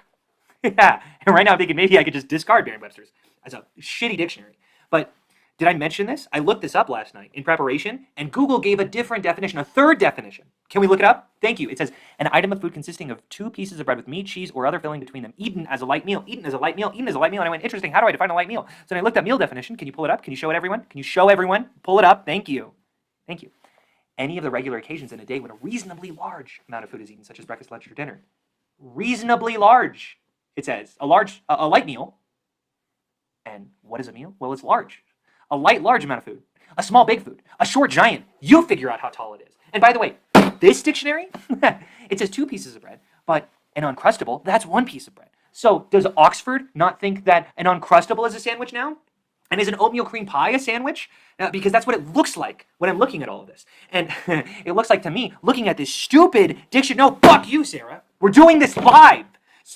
Yeah, and right now I'm thinking maybe I could just discard Merriam-Webster's as a shitty dictionary. But did I mention this? I looked this up last night in preparation, and Google gave a different definition, a third definition. Can we look it up? Thank you. It says, an item of food consisting of 2 pieces of bread with meat, cheese, or other filling between them, eaten as a light meal, eaten as a light meal, eaten as a light meal. And I went, interesting, how do I define a light meal? So then I looked up meal definition. Can you pull it up? Can you show it everyone? Can you show everyone? Pull it up. Thank you. Thank you. Any of the regular occasions in a day when a reasonably large amount of food is eaten, such as breakfast, lunch, or dinner. Reasonably large, it says. A light meal. And what is a meal? Well, it's large. A light, large amount of food. A small, big food. A short, giant. You figure out how tall it is. And by the way, this dictionary, it says 2 pieces of bread, but an Uncrustable, that's 1 piece of bread. So does Oxford not think that an Uncrustable is a sandwich now? And is an oatmeal cream pie a sandwich? Because that's what it looks like when I'm looking at all of this. And it looks like to me, looking at this stupid dictionary, no, fuck you, Sarah. We're doing this live.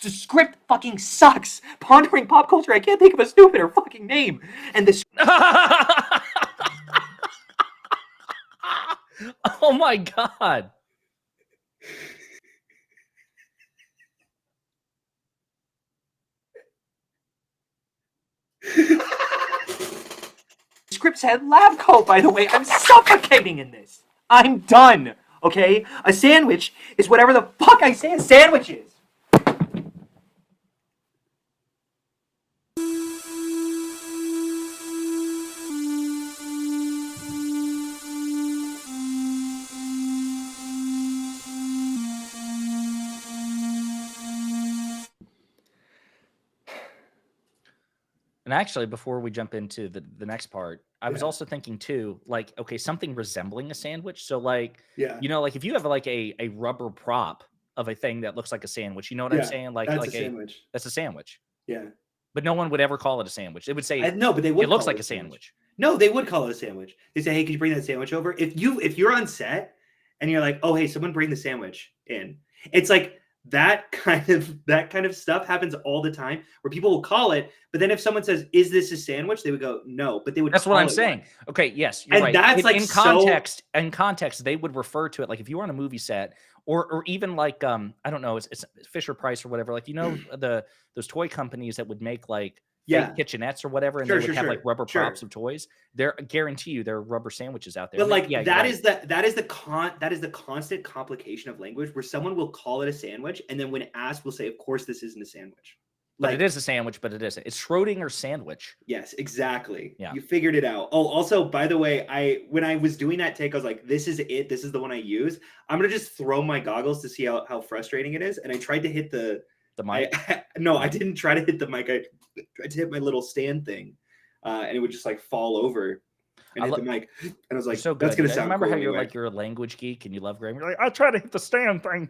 The script fucking sucks. Pondering pop culture, I can't think of a stupider fucking name. And this... Oh my God. Script said lab coat, by the way. I'm suffocating in this. I'm done, okay? A sandwich is whatever the fuck I say a sandwich is. And actually, before we jump into the next part, I was also thinking too, like, okay, something resembling a sandwich. So like, you know, like if you have like a rubber prop of a thing that looks like a sandwich, you know what I'm saying? Like, that's a sandwich. That's a sandwich. Yeah. But no one would ever call it a sandwich. They would say, no, but they would. It looks like a sandwich. No, they would call it a sandwich. They say, hey, can you bring that sandwich over? If you're on set and you're like, oh, hey, someone bring the sandwich in. It's like, that kind of stuff happens all the time where people will call it, but then if someone says, is this a sandwich, they would go no, but they would. That's what I'm saying. One. Okay, yes, you're right. That's like in context they would refer to it, like if you were on a movie set or even like I don't know, it's Fisher Price or whatever, like, you know, those toy companies that would make like kitchenettes or whatever, and they would have like rubber props of toys. I guarantee you there are rubber sandwiches out there. But like that is the constant complication of language where someone will call it a sandwich, and then when asked, will say, "Of course, this isn't a sandwich." But like, it is a sandwich, but it isn't. It's Schrodinger's sandwich. Yes, exactly. Yeah, you figured it out. Oh, also, by the way, when I was doing that take, I was like, "This is it. This is the one I use." I'm gonna just throw my goggles to see how frustrating it is, and I tried to hit the mic. I didn't try to hit the mic. I tried to hit my little stand thing, and it would just like fall over and hit the mic. And I was like, so "That's gonna sound." Remember cool how you're anyway. like you're a language geek and you love grammar. You're like, I try to hit the stand thing.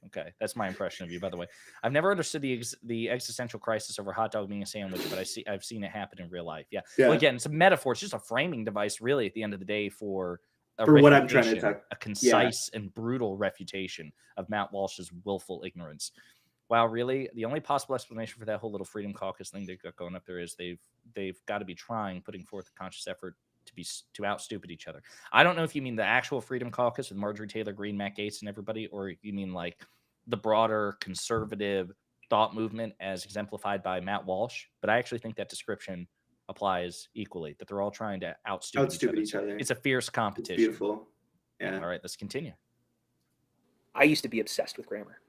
Okay, that's my impression of you, by the way. I've never understood the existential crisis over hot dog being a sandwich, but I've seen it happen in real life. Yeah. Well, again, it's a metaphor. It's just a framing device, really, at the end of the day, for what I'm trying to talk. A concise and brutal refutation of Matt Walsh's willful ignorance. Wow, really? The only possible explanation for that whole little Freedom Caucus thing they've got going up there is they've got to be putting forth a conscious effort to out-stupid each other. I don't know if you mean the actual Freedom Caucus with Marjorie Taylor Greene, Matt Gaetz, and everybody, or you mean like the broader conservative thought movement as exemplified by Matt Walsh. But I actually think that description applies equally, that they're all trying to out-stupid each other. It's a fierce competition. It's beautiful. Yeah. All right, let's continue. I used to be obsessed with grammar.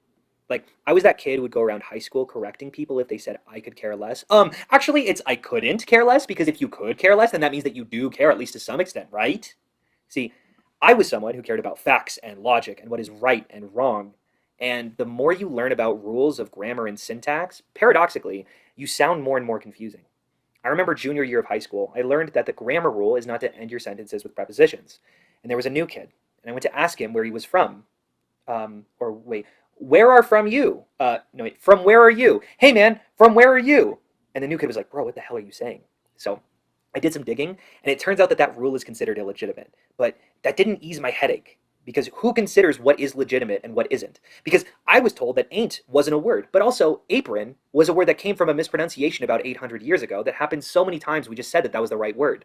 Like, I was that kid who would go around high school correcting people if they said I could care less. Actually, it's I couldn't care less, because if you could care less, then that means that you do care, at least to some extent, right? See, I was someone who cared about facts and logic and what is right and wrong. And the more you learn about rules of grammar and syntax, paradoxically, you sound more and more confusing. I remember junior year of high school, I learned that the grammar rule is not to end your sentences with prepositions. And there was a new kid, and I went to ask him where he was from. Where are from you? From where are you? Hey man, from where are you? And the new kid was like, bro, what the hell are you saying? So I did some digging, and it turns out that rule is considered illegitimate. But that didn't ease my headache, because who considers what is legitimate and what isn't? Because I was told that ain't wasn't a word, but also apron was a word that came from a mispronunciation about 800 years ago that happened so many times we just said that was the right word.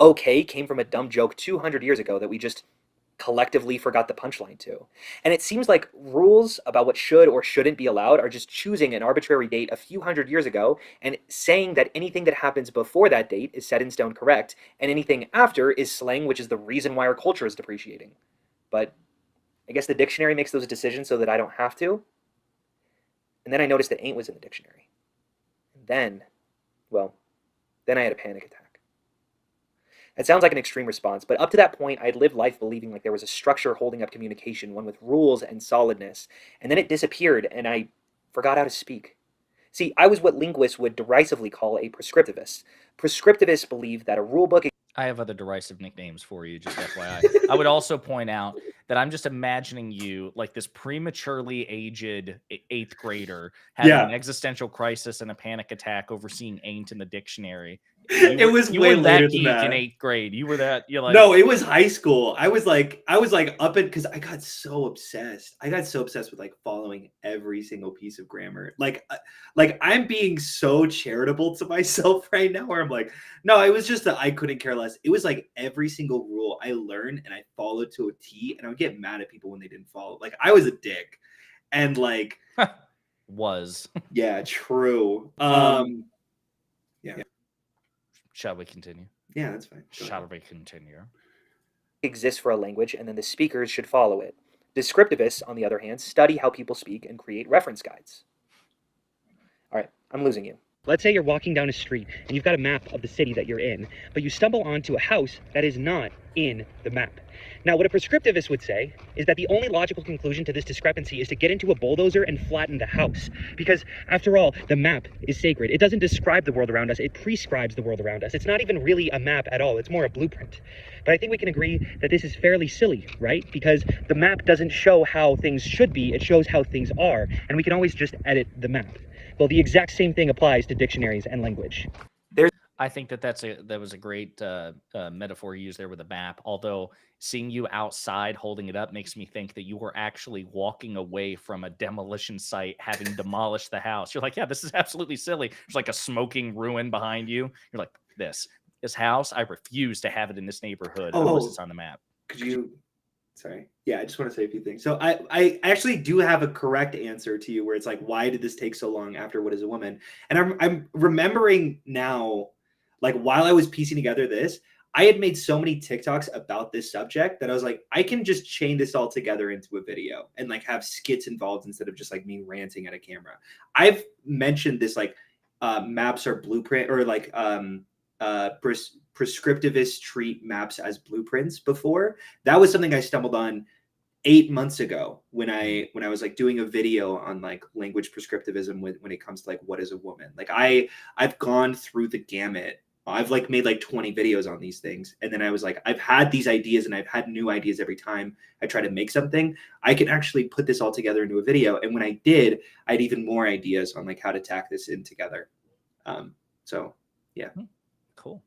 Okay came from a dumb joke 200 years ago that we just collectively forgot the punchline to. And it seems like rules about what should or shouldn't be allowed are just choosing an arbitrary date a few hundred years ago and saying that anything that happens before that date is set in stone correct, and anything after is slang, which is the reason why our culture is depreciating. But I guess the dictionary makes those decisions so that I don't have to. And then I noticed that ain't was in the dictionary. And then I had a panic attack. It sounds like an extreme response, but up to that point, I'd lived life believing like there was a structure holding up communication, one with rules and solidness, and then it disappeared, and I forgot how to speak. See, I was what linguists would derisively call a prescriptivist. Prescriptivists believe that a rule book... I have other derisive nicknames for you, just FYI. I would also point out that I'm just imagining you like this prematurely aged 8th grader having an existential crisis and a panic attack over seeing ain't in the dictionary. It was way later than that. In 8th grade. You were that. You're like, no, it was high school. I was like up in, because I got so obsessed. I got so obsessed with like following every single piece of grammar. Like I'm being so charitable to myself right now, where I'm like, no, it was just that I couldn't care less. It was like every single rule I learned and I followed to a T, and I would get mad at people when they didn't follow. Like I was a dick, and like was yeah, true. Yeah. Shall we continue? Yeah, that's fine. Shall we continue? Exists for a language, and then the speakers should follow it. Descriptivists, on the other hand, study how people speak and create reference guides. All right, I'm losing you. Let's say you're walking down a street and you've got a map of the city that you're in, but you stumble onto a house that is not in the map. Now, what a prescriptivist would say is that the only logical conclusion to this discrepancy is to get into a bulldozer and flatten the house. Because, after all, the map is sacred. It doesn't describe the world around us, it prescribes the world around us. It's not even really a map at all, it's more a blueprint. But I think we can agree that this is fairly silly, right? Because the map doesn't show how things should be, it shows how things are, and we can always just edit the map. Well, the exact same thing applies to dictionaries and language. I think that was a great metaphor you used there with the map. Although seeing you outside holding it up makes me think that you were actually walking away from a demolition site, having demolished the house. You're like, yeah, this is absolutely silly. There's like a smoking ruin behind you. You're like, this house, I refuse to have it in this neighborhood unless it's on the map. Could you? Sorry. Yeah, I just want to say a few things. So I actually do have a correct answer to you, where it's like, why did this take so long after What is a Woman? And I'm remembering now, like while I was piecing together this, I had made so many TikToks about this subject that I was like, I can just chain this all together into a video and like have skits involved instead of just like me ranting at a camera. I've mentioned this like maps are blueprint, or like prescriptivists treat maps as blueprints before. That was something I stumbled on 8 months ago when I was like doing a video on like language prescriptivism when it comes to like what is a woman. Like I've gone through the gamut. I've like made like 20 videos on these things, and then I was like, I've had these ideas and I've had new ideas every time I try to make something. I can actually put this all together into a video, and when I did, I had even more ideas on like how to tack this in together. So yeah. Cool.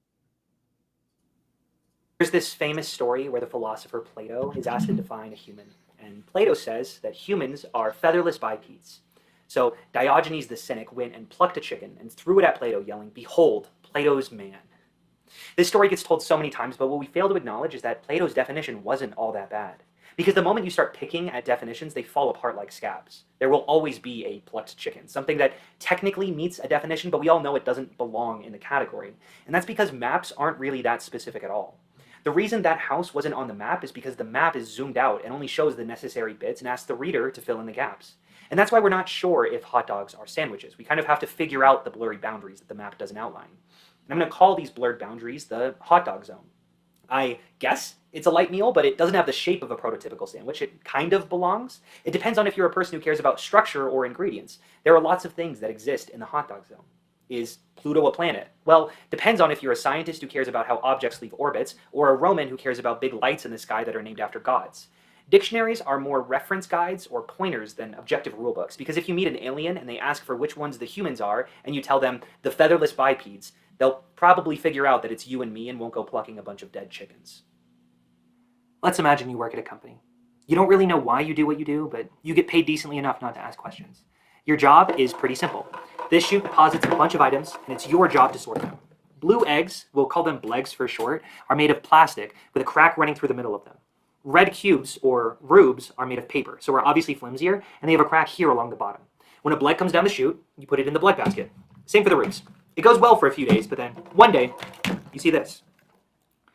There's this famous story where the philosopher Plato is asked to define a human. And Plato says that humans are featherless bipeds. So Diogenes the cynic went and plucked a chicken and threw it at Plato, yelling, "Behold, Plato's man." This story gets told so many times, but what we fail to acknowledge is that Plato's definition wasn't all that bad. Because the moment you start picking at definitions, they fall apart like scabs. There will always be a plucked chicken, something that technically meets a definition, but we all know it doesn't belong in the category. And that's because maps aren't really that specific at all. The reason that house wasn't on the map is because the map is zoomed out and only shows the necessary bits and asks the reader to fill in the gaps. And that's why we're not sure if hot dogs are sandwiches. We kind of have to figure out the blurry boundaries that the map doesn't outline. And I'm going to call these blurred boundaries the hot dog zone. I guess it's a light meal, but it doesn't have the shape of a prototypical sandwich. It kind of belongs. It depends on if you're a person who cares about structure or ingredients. There are lots of things that exist in the hot dog zone. Is Pluto a planet? Well, depends on if you're a scientist who cares about how objects leave orbits, or a Roman who cares about big lights in the sky that are named after gods. Dictionaries are more reference guides or pointers than objective rulebooks, because if you meet an alien and they ask for which ones the humans are, and you tell them the featherless bipeds, they'll probably figure out that it's you and me and won't go plucking a bunch of dead chickens. Let's imagine you work at a company. You don't really know why you do what you do, but you get paid decently enough not to ask questions. Your job is pretty simple. This chute deposits a bunch of items, and it's your job to sort them. Blue eggs, we'll call them blegs for short, are made of plastic with a crack running through the middle of them. red cubes or rubes are made of paper, so are obviously flimsier, and they have a crack here along the bottom. When a bleg comes down the chute, you put it in the bleg basket. Same for the rubes. It goes well for a few days, but then one day, you see this.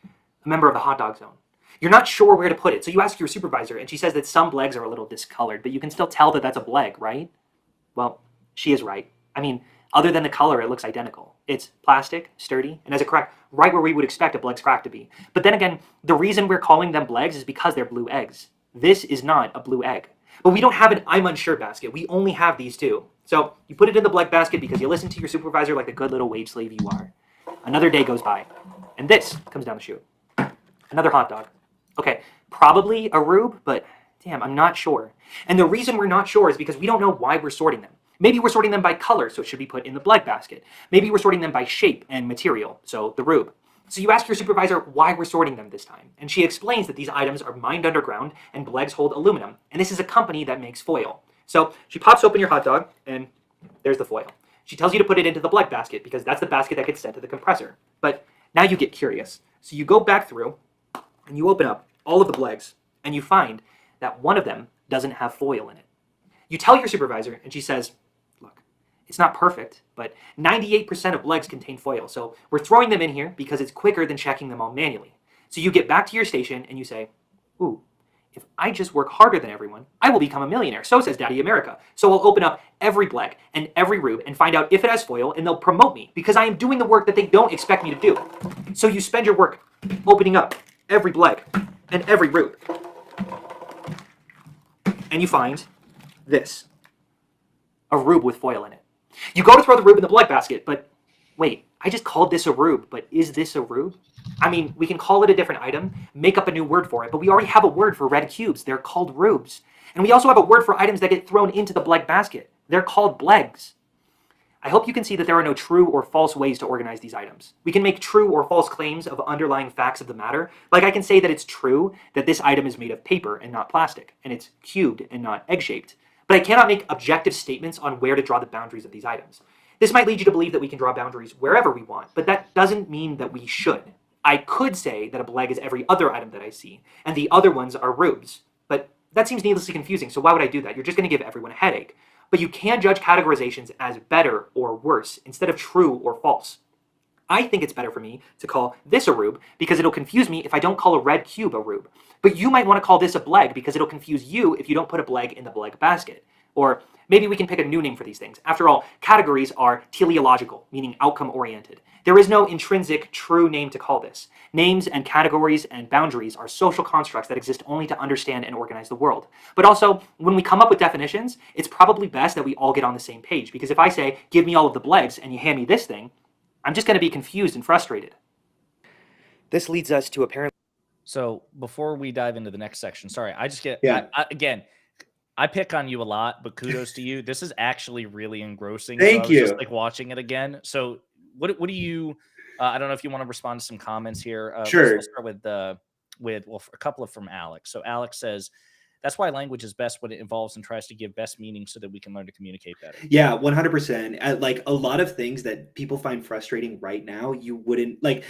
A member of the hot dog zone. You're not sure where to put it, so you ask your supervisor, and she says that some blegs are a little discolored, but you can still tell that that's a bleg, right? Well, she is right. I mean, other than the color, it looks identical. It's plastic, sturdy, and has a crack right where we would expect a bleg's crack to be. But then again, the reason we're calling them blegs is because they're blue eggs. This is not a blue egg. But we don't have an I'm unsure basket. We only have these two. So you put it in the bleg basket because you listen to your supervisor like the good little wage slave you are. Another day goes by, and this comes down the chute. Another hot dog. Okay, probably a rube, but damn, I'm not sure. And the reason we're not sure is because we don't know why we're sorting them. Maybe we're sorting them by color, so it should be put in the bleg basket. Maybe we're sorting them by shape and material, so the rube. So you ask your supervisor why we're sorting them this time, and she explains that these items are mined underground and blegs hold aluminum, and this is a company that makes foil. So she pops open your hot dog, and there's the foil. She tells you to put it into the bleg basket because that's the basket that gets sent to the compressor. But now you get curious. So you go back through, and you open up all of the blegs, and you find that one of them doesn't have foil in it. You tell your supervisor, and she says, look, it's not perfect, but 98% of blegs contain foil, so we're throwing them in here because it's quicker than checking them all manually. So you get back to your station, and you say, ooh, if I just work harder than everyone, I will become a millionaire. So says Daddy America. So I'll open up every bleg and every rube and find out if it has foil, and they'll promote me because I am doing the work that they don't expect me to do. So you spend your work opening up every bleg and every rube. And you find this. A rube with foil in it. You go to throw the rube in the bleg basket, but wait, I just called this a rube, but is this a rube? I mean, we can call it a different item, make up a new word for it, but we already have a word for red cubes. They're called rubes. And we also have a word for items that get thrown into the bleg basket. They're called blegs. I hope you can see that there are no true or false ways to organize these items. We can make true or false claims of underlying facts of the matter. Like I can say that it's true that this item is made of paper and not plastic, and it's cubed and not egg-shaped. But I cannot make objective statements on where to draw the boundaries of these items. This might lead you to believe that we can draw boundaries wherever we want, but that doesn't mean that we should. I could say that a bleg is every other item that I see, and the other ones are rubes. But that seems needlessly confusing, so why would I do that? You're just going to give everyone a headache. But you can judge categorizations as better or worse instead of true or false. I think it's better for me to call this a rube because it'll confuse me if I don't call a red cube a rube. But you might want to call this a bleg because it'll confuse you if you don't put a bleg in the bleg basket. Or maybe we can pick a new name for these things. After all, categories are teleological, meaning outcome-oriented. There is no intrinsic, true name to call this. Names and categories and boundaries are social constructs that exist only to understand and organize the world. But also, when we come up with definitions, it's probably best that we all get on the same page. Because if I say, give me all of the blegs, and you hand me this thing, I'm just going to be confused and frustrated. This leads us to apparently... So before we dive into the next section, sorry, I just get... Yeah. Again, I pick on you a lot, but kudos to you. This is actually really engrossing. Thank you. Just like watching it again. So what do you? I don't know if you want to respond to some comments here. Sure. We'll start with a couple from Alex. So Alex says, that's why language is best when it evolves and tries to give best meaning so that we can learn to communicate better. Yeah, 100%. Like a lot of things that people find frustrating right now, you wouldn't like.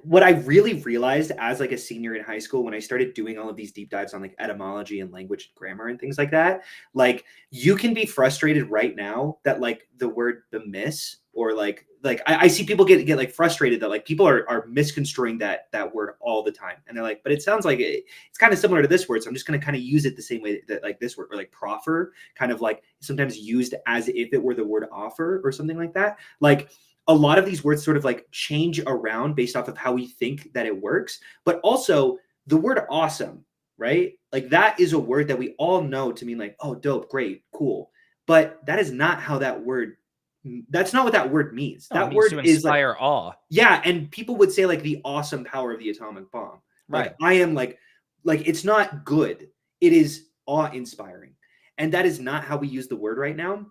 What I really realized as like a senior in high school when I started doing all of these deep dives on like etymology and language and grammar and things like that, like you can be frustrated right now that like the word bemiss or like I see people get like frustrated that like people are misconstruing that word all the time, and they're like, but it sounds like it's kind of similar to this word, so I'm just going to kind of use it the same way that like this word, or like proffer, kind of like sometimes used as if it were the word offer or something like that. Like a lot of these words sort of like change around based off of how we think that it works, but also the word awesome, right? Like that is a word that we all know to mean like, oh, dope, great, cool, but that is not how that word. That's not what that word means. No, that word to is inspire like, awe. Yeah, and people would say like the awesome power of the atomic bomb. Right. Like I am like it's not good. It is awe-inspiring. And that is not how we use the word right now.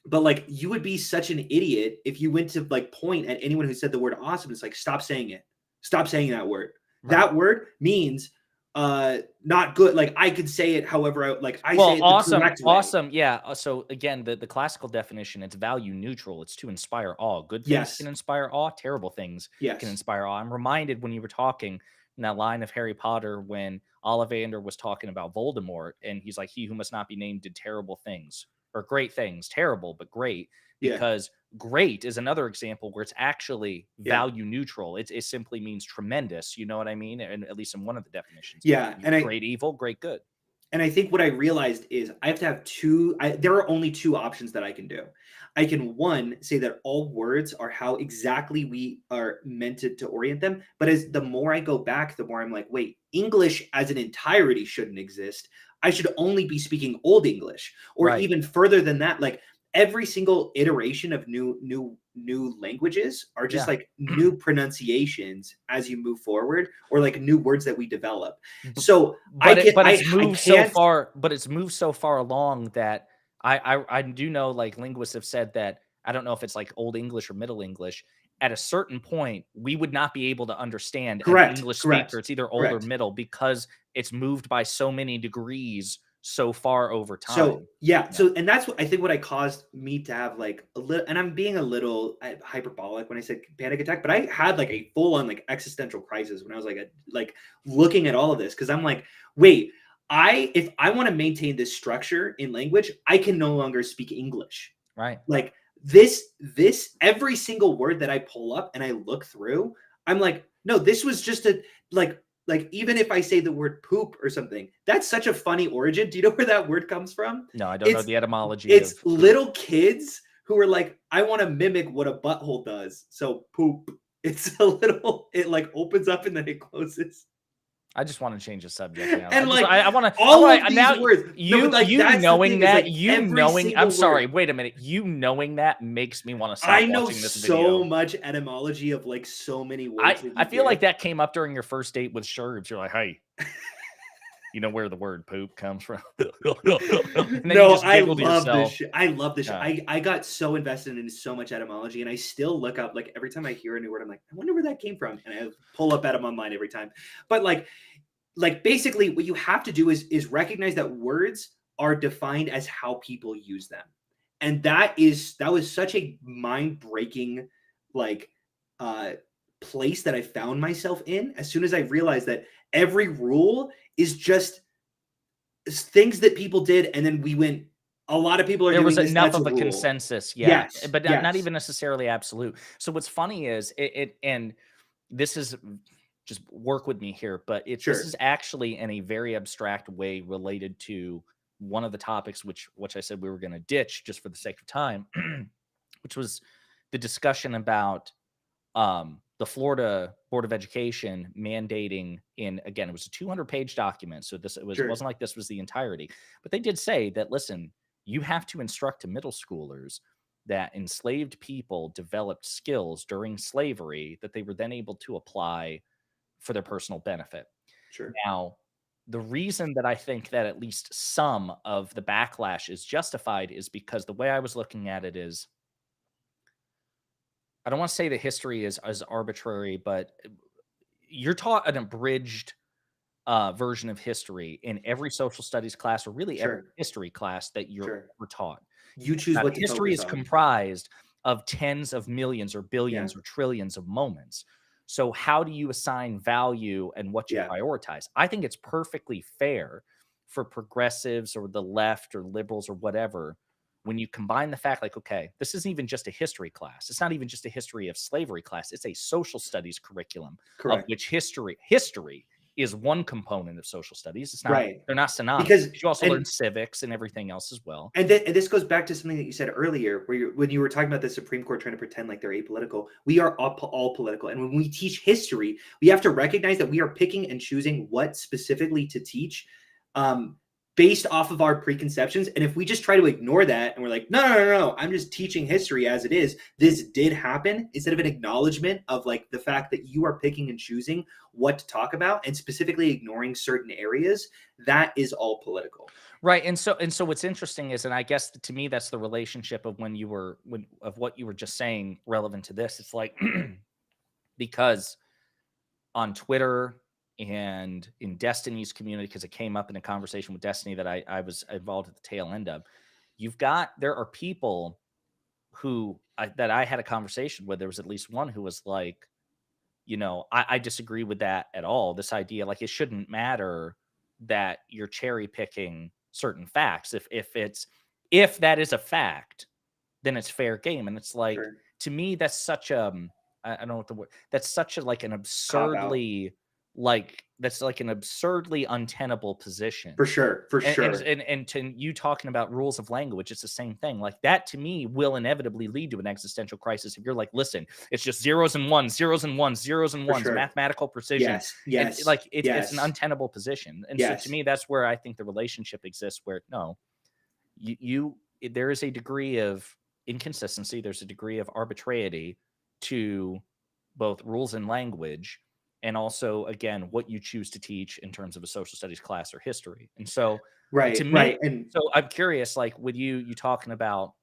But like you would be such an idiot if you went to like point at anyone who said the word awesome. It's like, stop saying it. Stop saying that word. Right. That word means not good. Like I could say it however I say it awesome, the correct way. Awesome. Yeah. So again, the classical definition, it's value neutral. It's to inspire awe. Good things can inspire awe. Terrible things can inspire awe. I'm reminded when you were talking in that line of Harry Potter when Ollivander was talking about Voldemort, and he's like, "He who must not be named did terrible things or great things, terrible but great." Because great is another example where it's actually value neutral. It simply means tremendous. You know what I mean? And at least in one of the definitions. Yeah, and great evil, great good. And I think what I realized is I have to have there are only two options that I can do. I can, one, say that all words are how exactly we are meant to orient them. But as the more I go back, the more I'm like, wait, English as an entirety shouldn't exist. I should only be speaking Old English, or even further than that. Like every single iteration of new languages are just like new pronunciations as you move forward, or like new words that we develop. So it's moved so far along that I do know, like, linguists have said that, I don't know if it's like Old English or Middle English, at a certain point we would not be able to understand an English speaker. It's either old or middle, because it's moved by so many degrees so far over time. So and that's what I think what caused me to have like a little, and I'm being a little hyperbolic when I said panic attack, but I had like a full on like existential crisis when I was like looking at all of this, because I'm like, wait, if I want to maintain this structure in language, I can no longer speak English. Right. Like this every single word that I pull up and I look through, I'm like, no, this was just a like even if I say the word poop or something, that's such a funny origin. Do you know where that word comes from? No, I don't know the etymology. It's little kids who are like, I want to mimic what a butthole does. So poop. It's a little, it like opens up and then it closes. I just want to change the subject now. And I want to all of these words. You knowing that, I'm sorry, wait a minute. You knowing that makes me want to stop watching this video. I know so much etymology of like so many words. I feel like that came up during your first date with Sherbs. You're like, hey, you know where the word poop comes from? No, I love this shit. I love this shit. I got so invested in so much etymology, and I still look up, like every time I hear a new word, I'm like, I wonder where that came from. And I pull up Etym online every time. But like basically what you have to do is recognize that words are defined as how people use them. And that was such a mind-breaking like place that I found myself in as soon as I realized that every rule is just things that people did, and then we went, a lot of people are doing this. There was enough of a consensus, yes, but not even necessarily absolute. So what's funny is and this is, just work with me here, but this is actually in a very abstract way related to one of the topics which I said we were going to ditch just for the sake of time, which was the discussion about the Florida Board of Education mandating again, it was a 200-page document. So it wasn't like this was the entirety, but they did say that, listen, you have to instruct to middle schoolers that enslaved people developed skills during slavery that they were then able to apply for their personal benefit. Now, the reason that I think that at least some of the backlash is justified is because the way I was looking at it is, I don't want to say the history is arbitrary, but you're taught an abridged version of history in every social studies class, or really every history class that you're taught. You choose what history is comprised of tens of millions or billions or trillions of moments. So how do you assign value and what you prioritize? I think it's perfectly fair for progressives or the left or liberals or whatever, when you combine the fact, like, okay, this isn't even just a history class. It's not even just a history of slavery class. It's a social studies curriculum, of which history is one component of social studies. It's not, they're not synonymous. Because you also learn civics and everything else as well. And this goes back to something that you said earlier, where when you were talking about the Supreme Court trying to pretend like they're apolitical. We are all political. And when we teach history, we have to recognize that we are picking and choosing what specifically to teach based off of our preconceptions. And if we just try to ignore that and we're like, no, I'm just teaching history as it is, this did happen, instead of an acknowledgement of like the fact that you are picking and choosing what to talk about and specifically ignoring certain areas, that is all political. Right. And so what's interesting is, and I guess to me, that's the relationship of of what you were just saying relevant to this. It's like, because on Twitter and in Destiny's community, because it came up in a conversation with Destiny that I was involved at the tail end of, there are people who that I had a conversation with. There was at least one who was like, I disagree with that at all. This idea, like, it shouldn't matter that you're cherry picking certain facts. If that is a fact, then it's fair game. And it's like, Sure. to me, that's such I don't know what the word, that's such a like an Cop out. that's like an absurdly untenable position. For sure. And to you talking about rules of language, it's the same thing. Like, that to me will inevitably lead to an existential crisis. If you're like, listen, it's just zeros and ones, mathematical precision. Yes. And, like, it's an untenable position. And so to me, that's where I think the relationship exists, where no, there is a degree of inconsistency, there's a degree of arbitrariety to both rules and language, and also, again, what you choose to teach in terms of a social studies class or history. And so to me, and so I'm curious, like, with you talking about,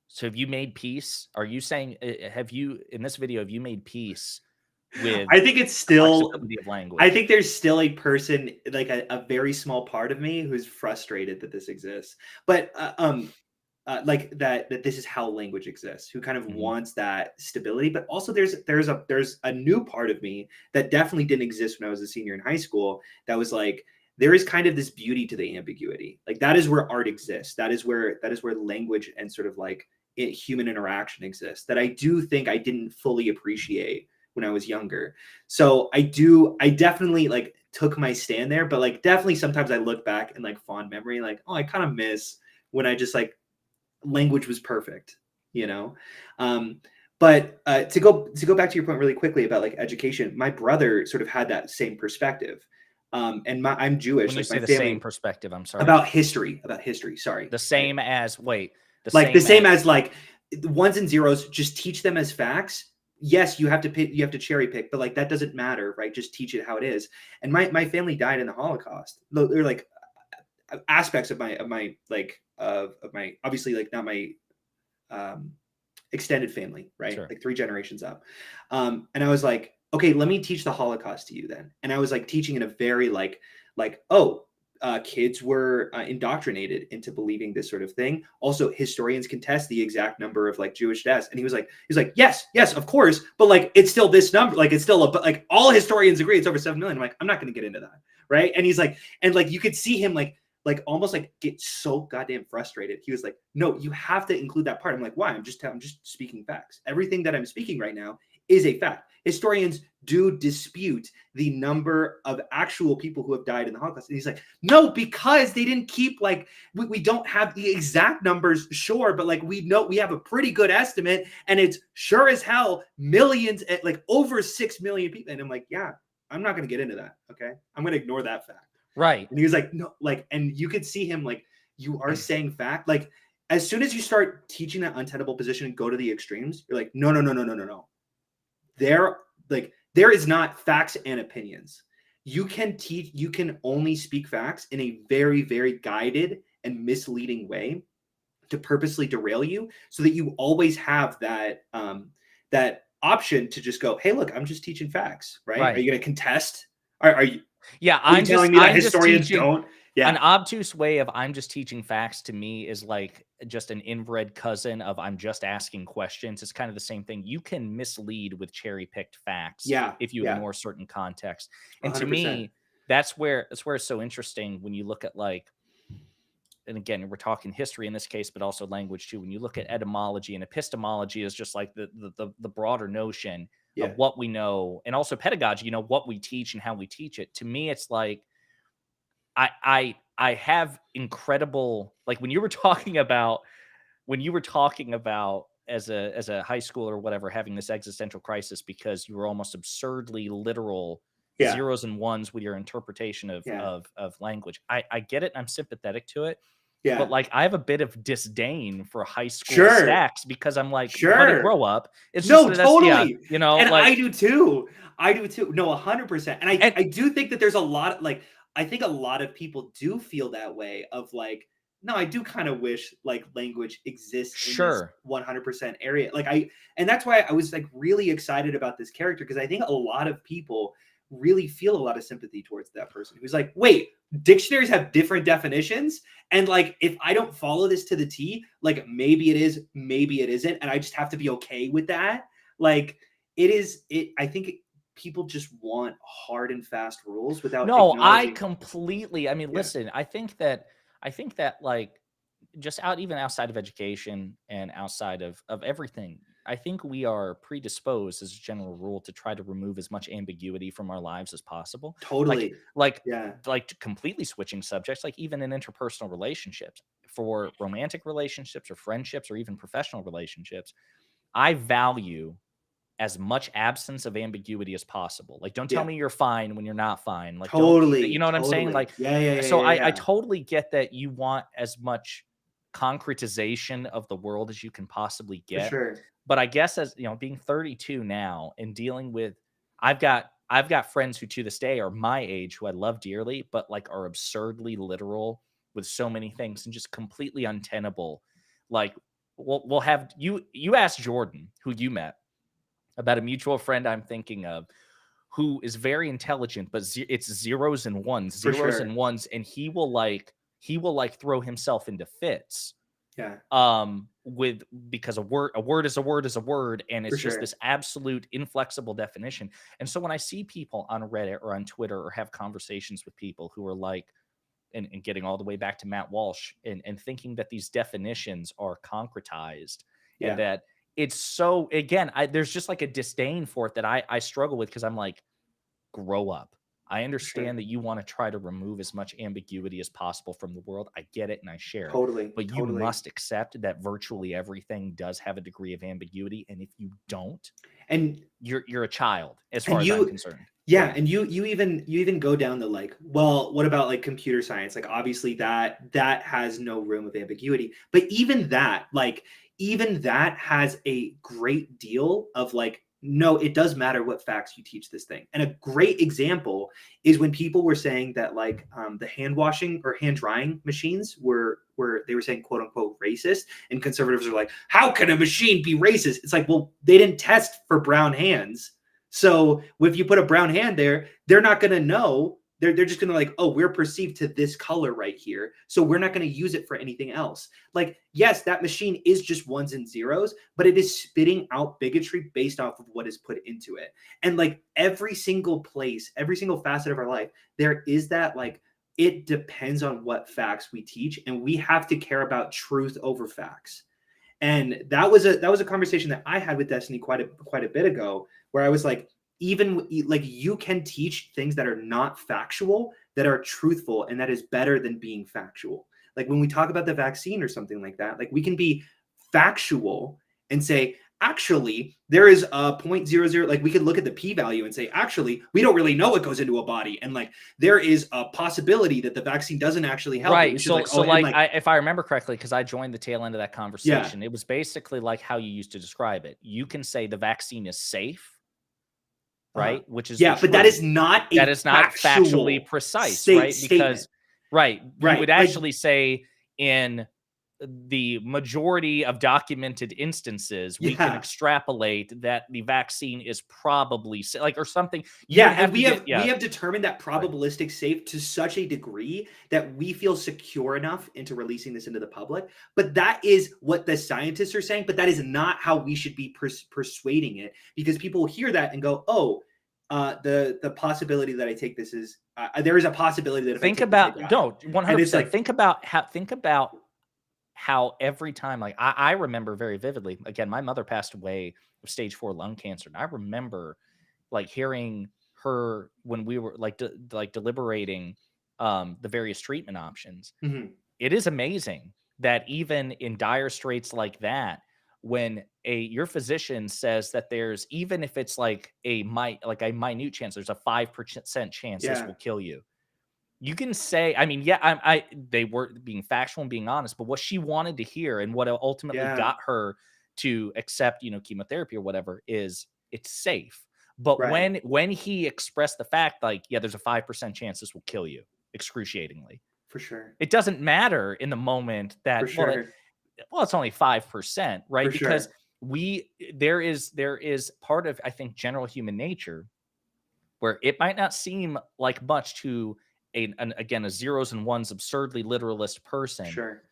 so have you made peace? Are you saying, in this video, have you made peace with, I think it's still flexibility of language? I think there's still a person, like a very small part of me, who's frustrated that this exists, but like that this is how language exists, who kind of wants that stability. But also there's a new part of me that definitely didn't exist when I was a senior in high school, that was like, there is kind of this beauty to the ambiguity. Like, that is where art exists. That is where language and sort of like human interaction exists, that I do think I didn't fully appreciate when I was younger. So I definitely like took my stand there, but like definitely sometimes I look back and like fond memory, like, oh, I kind of miss when I just like, language was perfect, but to go back to your point really quickly about like education, my brother sort of had that same perspective, and I'm Jewish. When you like say my the family, same perspective, I'm sorry, about history. Sorry, the same as the same as like ones and zeros. Just teach them as facts. Yes, you have to cherry pick, but like that doesn't matter, right? Just teach it how it is. And my family died in the Holocaust. They're like aspects of my obviously, like, not my extended family, right? Sure. Like 3 generations up. And I was like, okay, let me teach the Holocaust to you then. And I was like teaching in a very kids were indoctrinated into believing this sort of thing. Also, historians contest the exact number of like Jewish deaths. And he's like, yes, of course, but like it's still this number. Like, it's still like all historians agree it's over 7 million. I'm like, I'm not going to get into that, right? And he's like, and like you could see him like almost like get so goddamn frustrated. He was like, no, you have to include that part. I'm like, why? I'm just speaking facts. Everything that I'm speaking right now is a fact. Historians do dispute the number of actual people who have died in the Holocaust. And he's like, no, because they didn't keep like, we don't have the exact numbers, sure, but like we know we have a pretty good estimate, and it's sure as hell millions, like over 6 million people. And I'm like, yeah, I'm not going to get into that. Okay. I'm going to ignore that fact. Right. And he was like, no, like, and you could see him like, you are saying fact. Like, as soon as you start teaching that untenable position and go to the extremes, you're like, no. There is not facts and opinions. You can only speak facts in a very, very guided and misleading way to purposely derail you, so that you always have that option to just go, hey, look, I'm just teaching facts, right? Are you going to contest? Are you? Yeah, I'm telling me that historians don't. Yeah. An obtuse way of I'm just teaching facts to me is like just an inbred cousin of I'm just asking questions. It's kind of the same thing. You can mislead with cherry-picked facts if you ignore certain context. And 100%. to me, that's where it's so interesting when you look at like, and again, we're talking history in this case, but also language too. When you look at etymology, and epistemology is just like the broader notion of what we know, and also pedagogy, what we teach and how we teach it. To me, it's like I have incredible, like when you were talking about as a high schooler or whatever, having this existential crisis because you were almost absurdly literal zeros and ones with your interpretation of language. I get it. I'm sympathetic to it. Yeah. But like I have a bit of disdain for high school stacks because I'm like, let it grow up. It's no, just totally. And like, I do too. No, 100%. And I do think that there's a lot of, like, I think a lot of people do feel that way of like, no, I do kind of wish like language exists in this 100% area. Like and that's why I was like really excited about this character, because I think a lot of people really feel a lot of sympathy towards that person who's like, wait, dictionaries have different definitions, and like if I don't follow this to the T, like maybe it is, maybe it isn't, and I just have to be okay with that. Like I think people just want hard and fast rules without No, I acknowledging. completely. I mean, listen, I think that like just even outside of education and outside of everything, I think we are predisposed as a general rule to try to remove as much ambiguity from our lives as possible. Like Totally. like Yeah. completely switching subjects, like even in interpersonal relationships, for romantic relationships or friendships or even professional relationships, I value as much absence of ambiguity as possible. Like, don't tell Yeah. me you're fine when you're not fine. Like, don't, you Totally. know what I'm saying? Totally. Like, Yeah. so I totally get that you want as much concretization of the world as you can possibly For get. sure. But I guess, as you know, being 32 now and dealing with, I've got friends who to this day are my age who I love dearly, but like are absurdly literal with so many things and just completely untenable. Like, we'll have you ask Jordan, who you met, about a mutual friend I'm thinking of, who is very intelligent, but it's zeros and ones, For zeros sure. and ones, and he will like throw himself into fits Yeah. with, because a word is a word is a word, and For it's just sure. this absolute inflexible definition. And so when I see people on Reddit or on Twitter or have conversations with people who are like, and getting all the way back to Matt Walsh, and thinking that these definitions are concretized, and Yeah. that it's so, again, there's just like a disdain for it that I struggle with, because I'm like, grow up. I For sure. understand that you want to try to remove as much ambiguity as possible from the world. I get it and I share it. Totally. But you Totally. must accept that virtually everything does have a degree of ambiguity. And if you don't, And you're a child, as far as I'm concerned. yeah, and you even go down the like, well, what about like computer science? Like obviously that has no room of ambiguity. But even that has a great deal of like, no, it does matter what facts you teach this thing. And a great example is when people were saying that like the hand washing or hand drying machines were they were saying quote unquote racist, and conservatives are like, how can a machine be racist? It's like, well, they didn't test for brown hands. So if you put a brown hand there, they're not going to know. They're just going to like, oh, we're perceived to this color right here, so we're not going to use it for anything else. Like, yes, that machine is just ones and zeros, but it is spitting out bigotry based off of what is put into it. And like every single place, every single facet of our life, there is that like, it depends on what facts we teach, and we have to care about truth over facts. And that was a conversation that I had with Destiny quite a bit ago, where I was like, even like you can teach things that are not factual, that are truthful, and that is better than being factual. Like when we talk about the vaccine or something like that, like we can be factual and say, actually, there is a 0.00, like we could look at the p-value and say, actually, we don't really know what goes into a body, and like there is a possibility that the vaccine doesn't actually help. Right. So like, if I remember correctly, because I joined the tail end of that conversation, it was basically like how you used to describe it. You can say the vaccine is safe, right? Which is but that is not factually precise, right? Because you would actually say in the majority of documented instances, we can extrapolate that the vaccine is probably like, or something. We have determined that probabilistic safe to such a degree that we feel secure enough into releasing this into the public. But that is what the scientists are saying. But that is not how we should be persuading it, because people will hear that and go, oh, the possibility that I take this is there is a possibility that if think I take about this, no 100%. Like, think about how every time, like I remember very vividly, again, my mother passed away of stage 4 lung cancer. And I remember like hearing her when we were like, deliberating the various treatment options. Mm-hmm. It is amazing that even in dire straits like that, when your physician says that there's, even if it's like a minute chance, there's a 5% chance this will kill you. You can say, I mean, they were being factual and being honest, but what she wanted to hear and what ultimately got her to accept, chemotherapy or whatever, is it's safe. But when he expressed the fact, like, there's a 5% chance this will kill you excruciatingly. For sure. It doesn't matter in the moment that, it's only 5%, right? Because there is part of, I think, general human nature where it might not seem like much to a zeros and ones absurdly literalist person. Sure.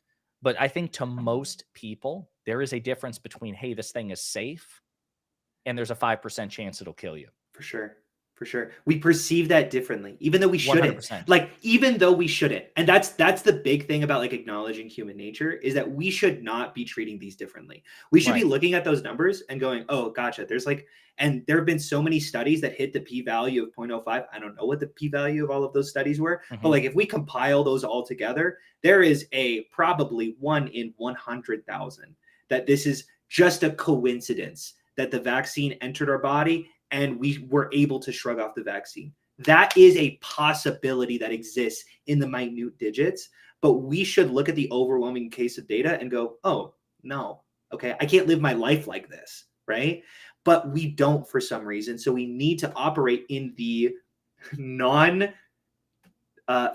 But I think to most people, there is a difference between, hey, this thing is safe, and there's a 5% chance it'll kill you. For sure. For sure. We perceive that differently, even though we shouldn't. 100%. Like, even though we shouldn't. And that's the big thing about like acknowledging human nature, is that we should not be treating these differently. We should be looking at those numbers and going, oh, gotcha. There's like, and there have been so many studies that hit the p-value of 0.05. I don't know what the p-value of all of those studies were, but like if we compile those all together, there is a probably 1 in 100,000 that this is just a coincidence that the vaccine entered our body and we were able to shrug off the vaccine. That is a possibility that exists in the minute digits, but we should look at the overwhelming case of data and go, oh, no, okay, I can't live my life like this, right? But we don't for some reason. So we need to operate in the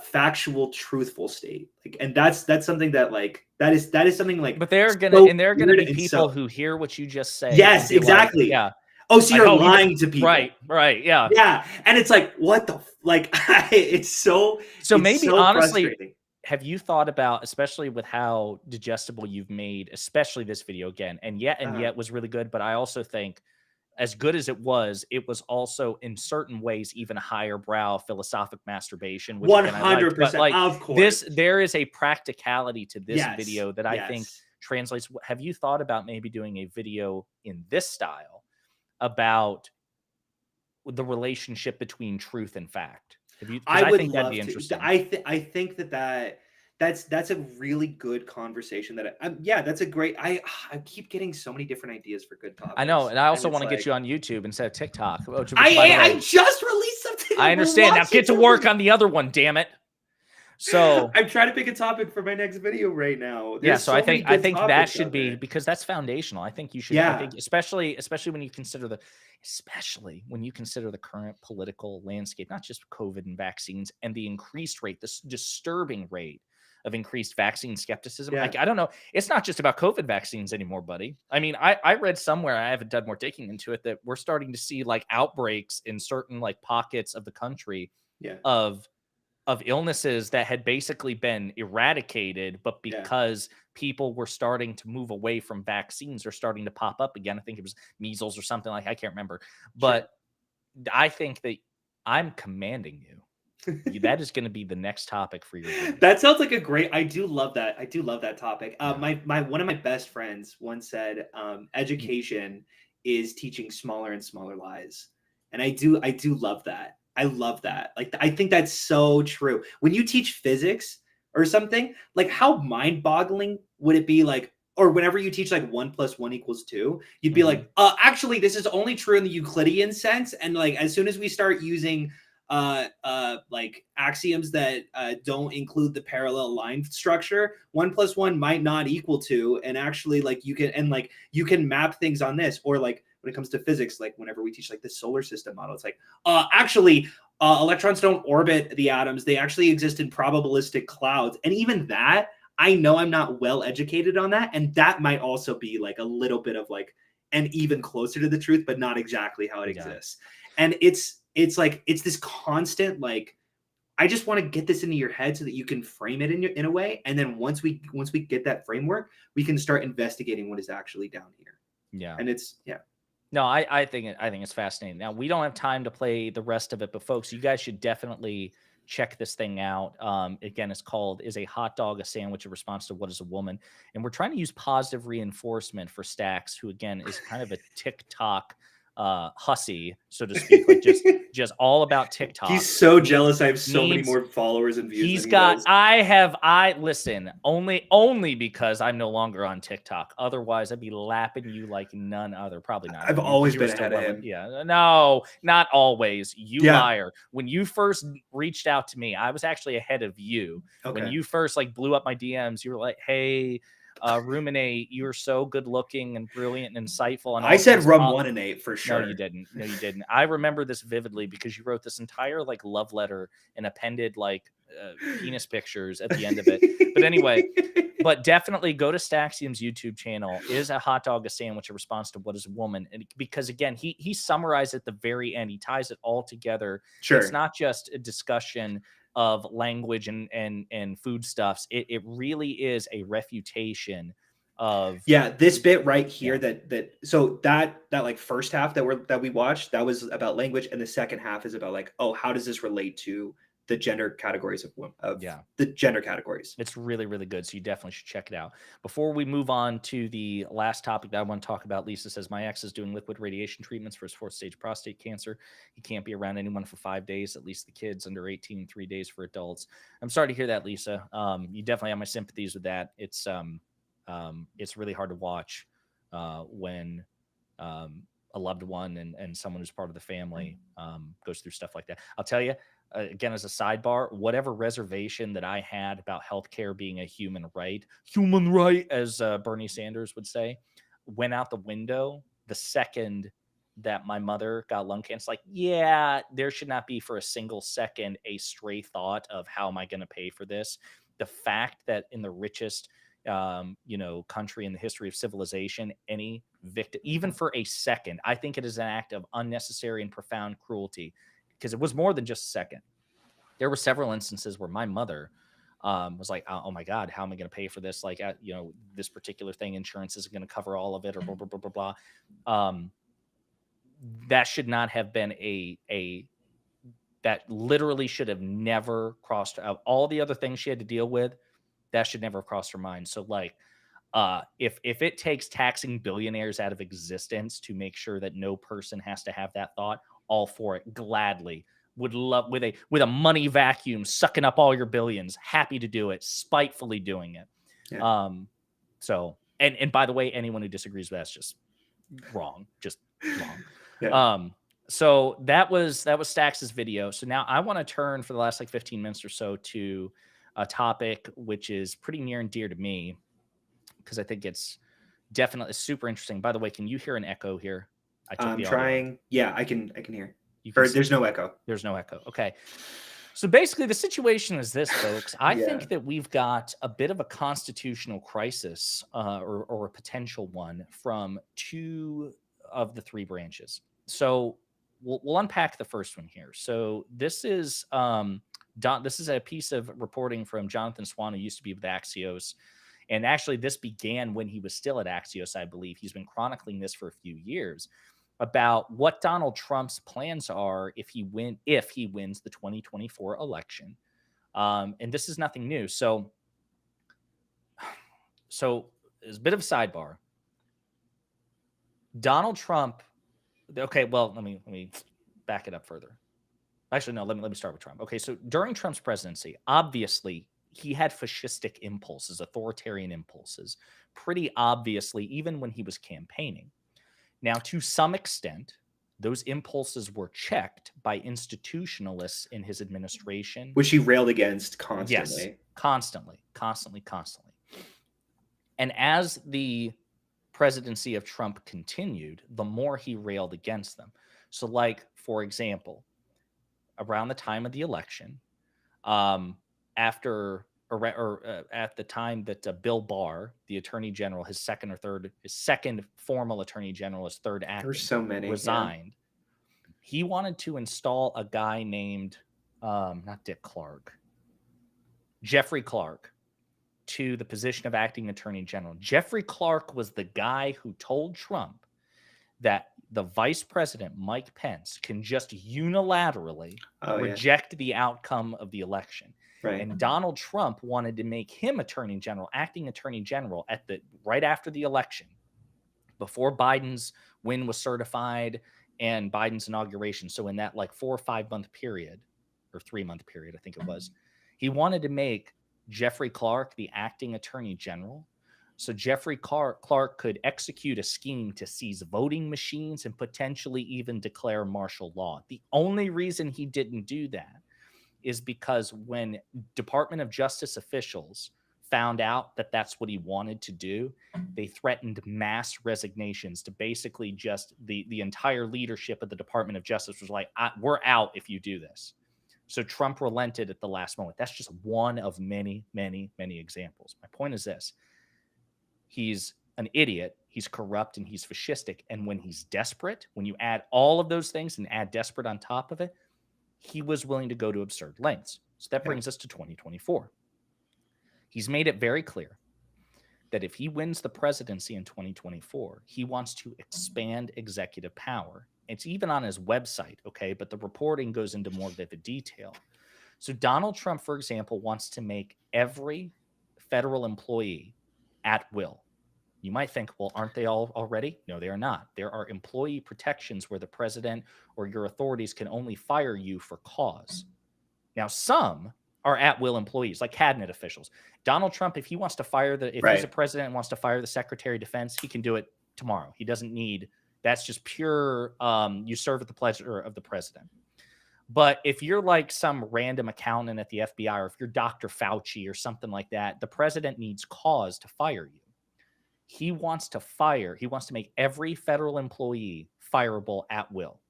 factual, truthful state. Like, and that's something that like, that is something like, but there are gonna be people who hear what you just say. Yes, exactly. Like, yeah. Oh, so you're lying to people. Right, yeah. Yeah. And it's like, what the, it's so maybe honestly, have you thought about, especially with how digestible you've made, especially this video again, and yet was really good, but I also think as good as it was also in certain ways even higher brow philosophic masturbation, which 100%, like, of course. There is a practicality to this video that I think translates. Have you thought about maybe doing a video in this style about the relationship between truth and fact? I think that'd be interesting. I think that's a really good conversation. That's a great. I keep getting so many different ideas for good topics. I know, and I also want to get you on YouTube instead of TikTok. I just released something. I understand. Now get to work on the other one. Damn it. So I'm trying to pick a topic for my next video right now. So I think that should be, because that's foundational. I think you should. I think especially when you consider the current political landscape, not just COVID and vaccines, and the increased rate, this disturbing rate of increased vaccine skepticism. Like, I don't know. It's not just about COVID vaccines anymore, buddy. I mean, I read somewhere, I haven't done more digging into it, that we're starting to see like outbreaks in certain like pockets of the country of illnesses that had basically been eradicated, but because people were starting to move away from vaccines, are starting to pop up again. I think it was measles or something like, I can't remember. But I think that I'm commanding you. That is going to be the next topic for your video. That sounds like a great. I do love that. I do love that topic. My one of my best friends once said, education is teaching smaller and smaller lies. And I do love that. I love that. Like, I think that's so true. When you teach physics or something, like how mind-boggling would it be, like, or whenever you teach like 1 + 1 = 2, you'd be like, actually, this is only true in the Euclidean sense. And like, as soon as we start using like axioms that don't include the parallel line structure, 1 + 1 might not equal 2. And actually, like, you can map things on this. Or like, when it comes to physics, like whenever we teach like the solar system model, it's like, actually, electrons don't orbit the atoms. They actually exist in probabilistic clouds. And even that, I know I'm not well educated on that. And that might also be like a little bit of like, and even closer to the truth, but not exactly how it exists. And it's like, it's this constant, like, I just want to get this into your head so that you can frame it in a way. And then once we get that framework, we can start investigating what is actually down here. Yeah. And it's, No, I think it's fascinating. Now, we don't have time to play the rest of it, but folks, you guys should definitely check this thing out. Again, it's called "Is a Hot Dog a Sandwich a Response to What is a Woman?" And we're trying to use positive reinforcement for Stax, who again is kind of a TikTok hussy, so to speak, like just all about TikTok. He's so jealous. I have so many more followers and views. He's got. I listen only because I'm no longer on TikTok. Otherwise, I'd be lapping you like none other. Probably not. I've always been ahead of him. Yeah, no, not always. You liar. When you first reached out to me, I was actually ahead of you. Okay. When you first like blew up my DMs, you were like, "Hey, Ruminate, you're so good looking and brilliant and insightful." And I said Rum 1 and 8 for sure. No, you didn't. I remember this vividly because you wrote this entire like love letter and appended like penis pictures at the end of it. But anyway, but definitely go to Staxiom's YouTube channel. Is a hot dog a sandwich a response to what is a woman? And because again, he summarized at the very end. He ties it all together. Sure. It's not just a discussion of language and foodstuffs. It really is a refutation of this bit right here that like first half that we watched, that was about language, and the second half is about like, oh, how does this relate to the gender categories of the gender categories. It's really, really good. So you definitely should check it out. Before we move on to the last topic that I want to talk about, Lisa says, my ex is doing liquid radiation treatments for his 4th stage prostate cancer. He can't be around anyone for 5 days, at least the kids under 18, 3 days for adults. I'm sorry to hear that, Lisa. You definitely have my sympathies with that. It's really hard to watch when a loved one and someone who's part of the family goes through stuff like that. I'll tell you, again, as a sidebar, whatever reservation that I had about healthcare being a human right, as Bernie Sanders would say, went out the window the second that my mother got lung cancer. Like, yeah, there should not be for a single second a stray thought of how am I going to pay for this. The fact that in the richest country in the history of civilization, any victim, even for a second, I think it is an act of unnecessary and profound cruelty, because it was more than just a second. There were several instances where my mother was like, oh my God, how am I going to pay for this? Like, this particular thing, insurance isn't going to cover all of it, or blah, blah, blah, blah, blah. That should not have been that literally should have never crossed out all the other things she had to deal with. That should never have crossed her mind. So like, if it takes taxing billionaires out of existence to make sure that no person has to have that thought, all for it, gladly. Would love with a money vacuum sucking up all your billions, happy to do it, spitefully doing it. Yeah. So and by the way, anyone who disagrees with that's just wrong. Yeah. So that was Stax's video. So now I want to turn for the last like 15 minutes or so to a topic which is pretty near and dear to me, because I think it's definitely super interesting. By the way, can you hear an echo here? I'm trying. Yeah, I can hear. There's no echo. There's no echo. Okay. So basically the situation is this, folks. I think that we've got a bit of a constitutional crisis or a potential one from 2 of the 3 branches. So we'll unpack the first one here. So this is a piece of reporting from Jonathan Swan, who used to be with Axios. And actually, this began when he was still at Axios, I believe. He's been chronicling this for a few years about what Donald Trump's plans are if he wins the 2024 election. And this is nothing new. So as a bit of a sidebar, Donald Trump. Okay, well, let me back it up further. Actually, no, let me start with Trump. Okay, so during Trump's presidency, obviously, he had fascistic impulses, authoritarian impulses, pretty obviously, even when he was campaigning. Now, to some extent, those impulses were checked by institutionalists in his administration, which he railed against constantly. Yes, constantly. And as the presidency of Trump continued, the more he railed against them. So, like, for example, around the time of the election, at the time that Bill Barr, the Attorney General, his second formal Attorney General, his third acting, resigned. Yeah. He wanted to install a guy named not Dick Clark, Jeffrey Clark, to the position of acting Attorney General. Jeffrey Clark was the guy who told Trump that the Vice President, Mike Pence, can just unilaterally reject the outcome of the election. Right. And Donald Trump wanted to make him acting Attorney General right after the election, before Biden's win was certified and Biden's inauguration. So in that like 4 or 5 month period, or 3 month period, I think it was, he wanted to make Jeffrey Clark the acting Attorney General. So Jeffrey Clark could execute a scheme to seize voting machines and potentially even declare martial law. The only reason he didn't do that is because when Department of Justice officials found out that that's what he wanted to do, they threatened mass resignations to basically just the entire leadership of the Department of Justice was like, we're out if you do this. So Trump relented at the last moment. That's just one of many, many, many examples. My point is this. He's an idiot, he's corrupt, and he's fascistic. And when he's desperate, when you add all of those things and add desperate on top of it, he was willing to go to absurd lengths. So that brings us to 2024. He's made it very clear that if he wins the presidency in 2024, he wants to expand executive power. It's even on his website, okay? But the reporting goes into more vivid detail. So Donald Trump, for example, wants to make every federal employee at will. You might think, well, aren't they all already? No, they are not. There are employee protections where the president or your authorities can only fire you for cause. Now, some are at-will employees, like cabinet officials. Donald Trump, if he wants to fire if he's a president and wants to fire the Secretary of Defense, he can do it tomorrow. He doesn't need, that's just pure, you serve at the pleasure of the president. But if you're like some random accountant at the FBI, or if you're Dr. Fauci or something like that, the president needs cause to fire you. He wants to make every federal employee fireable at will.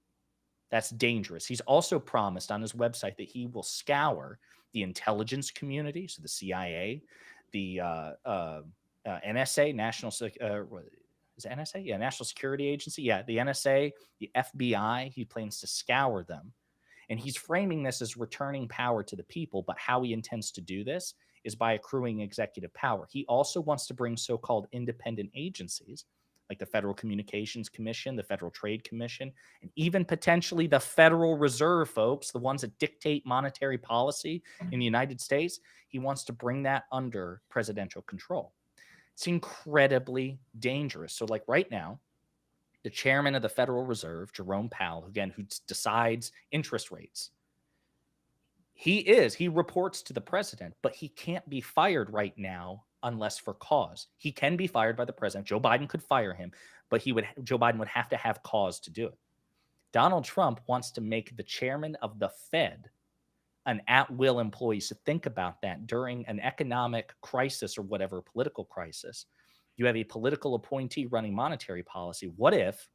That's dangerous. He's also promised on his website that he will scour the intelligence community, so the CIA, the NSA, is it NSA? Yeah, National Security Agency. Yeah, the NSA, the FBI. He plans to scour them. And he's framing this as returning power to the people, but how he intends to do this is by accruing executive power. He also wants to bring so-called independent agencies like the Federal Communications Commission, the Federal Trade Commission, and even potentially the Federal Reserve, folks, the ones that dictate monetary policy in the United States. He wants to bring that under presidential control. It's incredibly dangerous. So like right now, the chairman of the Federal Reserve, Jerome Powell, again, who decides interest rates, he reports to the president, but he can't be fired right now unless for cause. He can be fired by the president. Joe Biden could fire him, but Joe Biden would have to have cause to do it. Donald Trump wants to make the chairman of the Fed an at-will employee. So think about that during an economic crisis or whatever, political crisis. You have a political appointee running monetary policy. What if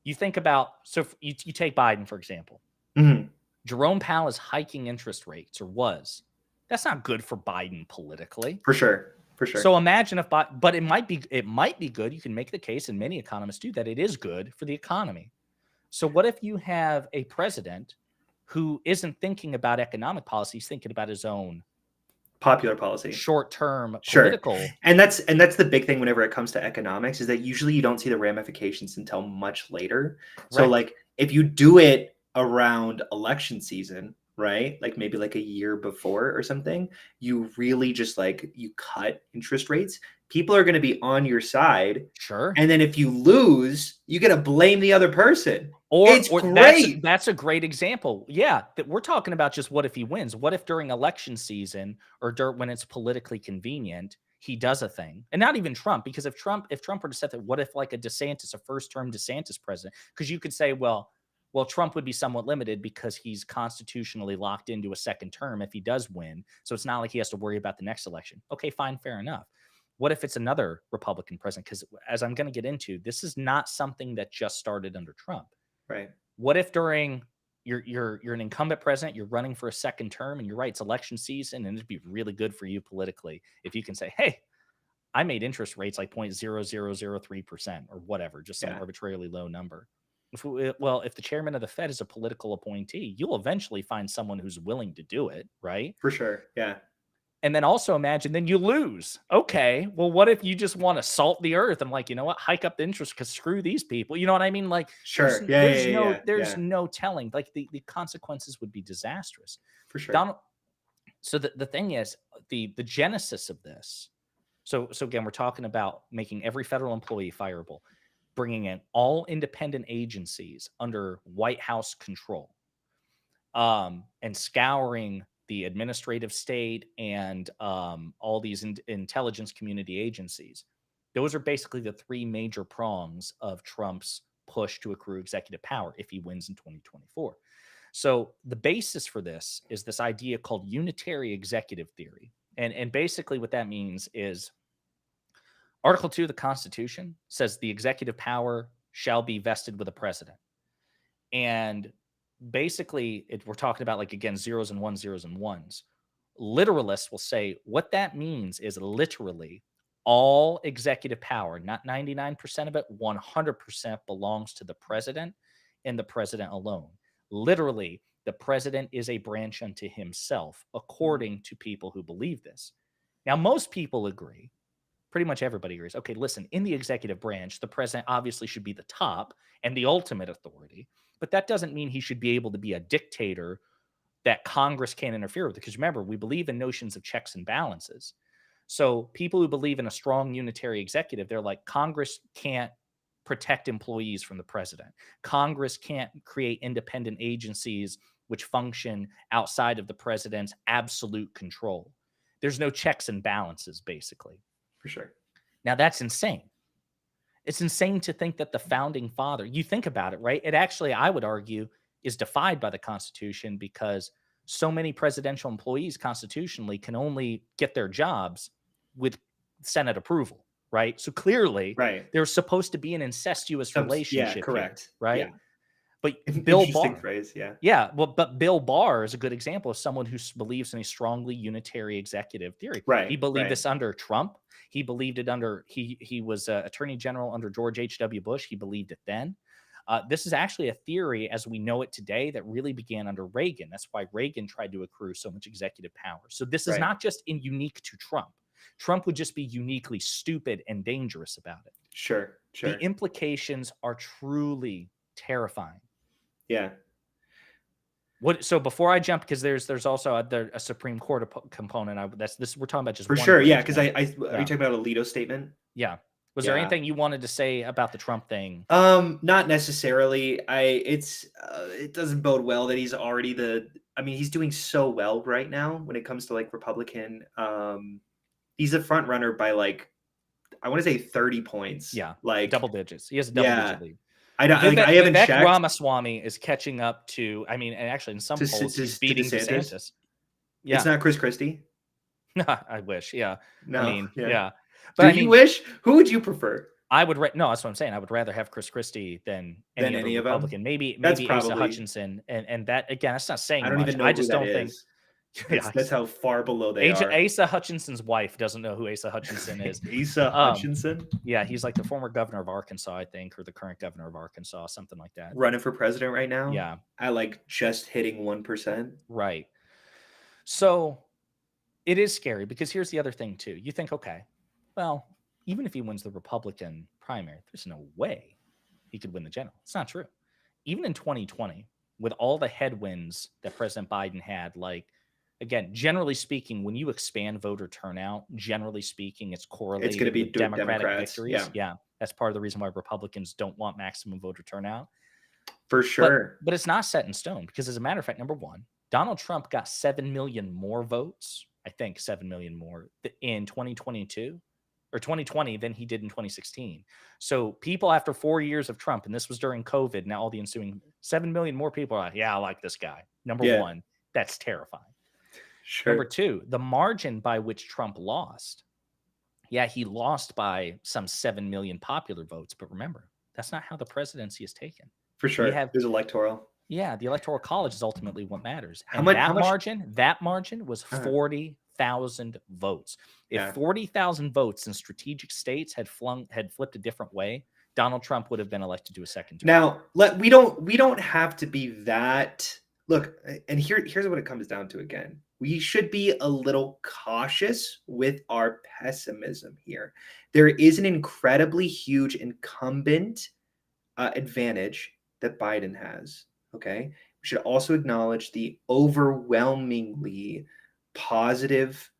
you think about, so if you take Biden, for example, Jerome Powell is hiking interest rates, or was. That's not good for Biden politically. For sure. So imagine if, but it might be good. You can make the case, and many economists do, that it is good for the economy. So what if you have a president who isn't thinking about economic policy, he's thinking about his own popular policy, short-term political. And that's the big thing whenever it comes to economics, is that usually you don't see the ramifications until much later. Correct. So like if you do it around election season, right? Like maybe like a year before or something, you really just like, you cut interest rates. People are going to be on your side. Sure. And then if you lose, you got to blame the other person. It's great. That's a great example. Yeah. That we're talking about just what if he wins? What if during election season or when it's politically convenient, he does a thing? And not even Trump, because if Trump were to set that, what if like a first-term DeSantis president? Because you could say, well, Trump would be somewhat limited because he's constitutionally locked into a second term if he does win. So it's not like he has to worry about the next election. Okay, fine, fair enough. What if it's another Republican president? Because as I'm going to get into, this is not something that just started under Trump. Right. What if during you're an incumbent president, you're running for a second term, and you're right, it's election season, and it'd be really good for you politically if you can say, hey, I made interest rates like 0.0003% or whatever, just some arbitrarily low number. If the chairman of the Fed is a political appointee, you'll eventually find someone who's willing to do it, right? For sure, yeah. And then also imagine, then you lose. Okay, well, what if you just want to salt the earth and like, you know what, hike up the interest because screw these people. You know what I mean? Like, sure, there's no telling. Like the consequences would be disastrous. For sure. So the thing is, the genesis of this. So again, we're talking about making every federal employee fireable, bringing in all independent agencies under White House control, and scouring the administrative state and all these intelligence community agencies. Those are basically the three major prongs of Trump's push to accrue executive power if he wins in 2024. So the basis for this is this idea called unitary executive theory. And basically what that means is Article 2 of the Constitution says the executive power shall be vested with a president. And basically, we're talking about, like, again, zeros and ones. Literalists will say what that means is literally all executive power, not 99% of it, 100% belongs to the president and the president alone. Literally, the president is a branch unto himself, according to people who believe this. Now, most people agree Pretty much everybody agrees. Okay, listen, in the executive branch, the president obviously should be the top and the ultimate authority, but that doesn't mean he should be able to be a dictator that Congress can't interfere with. Because remember, we believe in notions of checks and balances. So people who believe in a strong unitary executive, they're like, Congress can't protect employees from the president. Congress can't create independent agencies which function outside of the president's absolute control. There's no checks and balances, basically. For sure. Now, that's insane. It's insane to think that the founding father, you think about it, right? It actually, I would argue, is defied by the Constitution because so many presidential employees constitutionally can only get their jobs with Senate approval, right? So clearly, there's supposed to be an incestuous relationship. Yeah, correct. Here, right? Yeah. But Bill Barr, phrase, but Bill Barr is a good example of someone who believes in a strongly unitary executive theory. Right. He believed this under Trump. He believed it under he was Attorney General under George H.W. Bush. He believed it then. This is actually a theory as we know it today that really began under Reagan. That's why Reagan tried to accrue so much executive power. So this is not just unique to Trump. Trump would just be uniquely stupid and dangerous about it. Sure. The implications are truly terrifying. Yeah. So before I jump, because there's also a Supreme Court component. We're talking about just for one sure. thing. Yeah, because are you talking about Alito's statement? Yeah. Was there anything you wanted to say about the Trump thing? Not necessarily. It doesn't bode well that he's already he's doing so well right now when it comes to like Republican. He's a front runner by like, I want to say 30 points. Yeah. Like double digits. He has a double-digit lead. I haven't checked. Ramaswamy is catching up to, and actually in some polls, he's beating DeSantis. Yeah. It's not Chris Christie? I wish. Yeah. No. But you wish? Who would you prefer? I would no, that's what I'm saying. I would rather have Chris Christie than any other Republican. Maybe Asa Hutchinson, and that again, that's not saying I don't much. even know I just who don't that think. Is. That's how far below they are. Asa Hutchinson's wife doesn't know who Asa Hutchinson is. Asa Hutchinson? Yeah, he's like the former governor of Arkansas, I think, or the current governor of Arkansas, something like that. Running for president right now? Yeah. I like just hitting 1%. Right. So it is scary because here's the other thing too. You think, okay, well, even if he wins the Republican primary, there's no way he could win the general. It's not true. Even in 2020, with all the headwinds that President Biden had, like, again, generally speaking, when you expand voter turnout, generally speaking, it's correlated it's going to be with Democratic Democrats. victories. Yeah. That's part of the reason why Republicans don't want maximum voter turnout. For sure. But it's not set in stone because, as a matter of fact, number one, Donald Trump got 7 million more votes, I think 7 million more in 2022 or 2020 than he did in 2016. So people after 4 years of Trump, and this was during COVID, now all the ensuing 7 million more people are like, yeah, I like this guy. Number one, that's terrifying. Sure. Number two, the margin by which Trump lost. Yeah, he lost by some 7 million popular votes. But remember, that's not how the presidency is taken. For sure. There's electoral. Yeah, the electoral college is ultimately what matters. How much that margin was 40,000 votes. If 40,000 votes in strategic states had flipped a different way, Donald Trump would have been elected to a second term. Now, we don't have to be that. Look, and here's what it comes down to again. We should be a little cautious with our pessimism here. There is an incredibly huge incumbent advantage that Biden has. Okay. We should also acknowledge the overwhelmingly positive.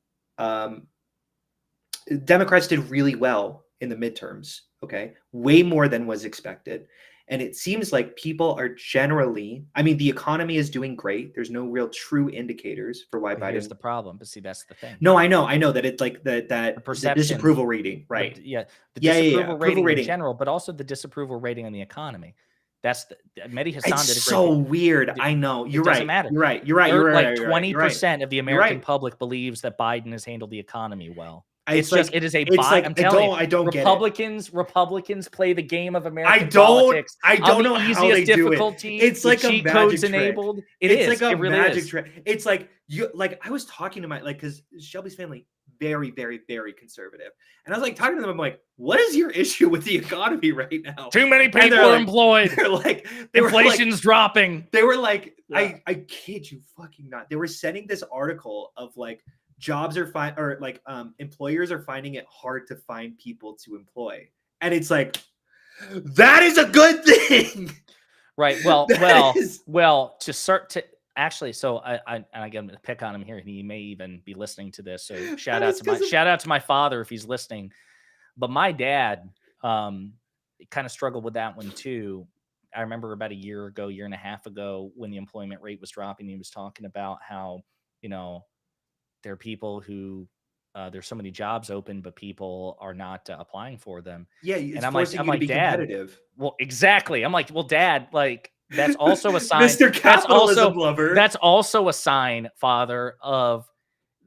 Democrats did really well in the midterms. Okay. Way more than was expected. And it seems like people are generally, the economy is doing great. There's no real true indicators for why Biden. Here's the problem. But see, that's the thing. No, I know that it's like the disapproval rating, right? The disapproval rating in general, but also the disapproval rating on the economy. That's Mehdi Hassan did a great so weird. I know. You're right. Matter. You're right. Like 20% of the American public believes that Biden has handled the economy well. I'm telling you, Republicans play the game of American politics. I don't know how they do it. It's like a magic trick. Enabled. It's like a magic trick. It's like I was talking to because Shelby's family very, very, very conservative, and I was like talking to them. I'm like, what is your issue with the economy right now? Too many people are employed. Inflation's dropping. They were like, I kid you fucking not. They were sending this article of like jobs are fine, or like employers are finding it hard to find people to employ, and it's like that is a good thing, right? Well, to start to actually, so I get to pick on him here, and he may even be listening to this. So shout out to my father if he's listening. But my dad kind of struggled with that one too. I remember about a year and a half ago, when the employment rate was dropping, he was talking about how, there are people who there's so many jobs open, but people are not applying for them. Yeah, and I'm like, Dad, competitive. Well, exactly. I'm like, well, Dad, like that's also a sign. Mr. Capitalism lover. That's also a sign, Father, of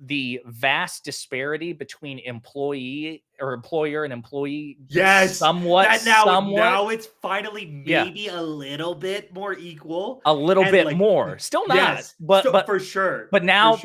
the vast disparity between employer and employee. Yes, somewhat. Now it's finally maybe a little bit more equal. A little bit more. Still not. Yes, but for sure. But now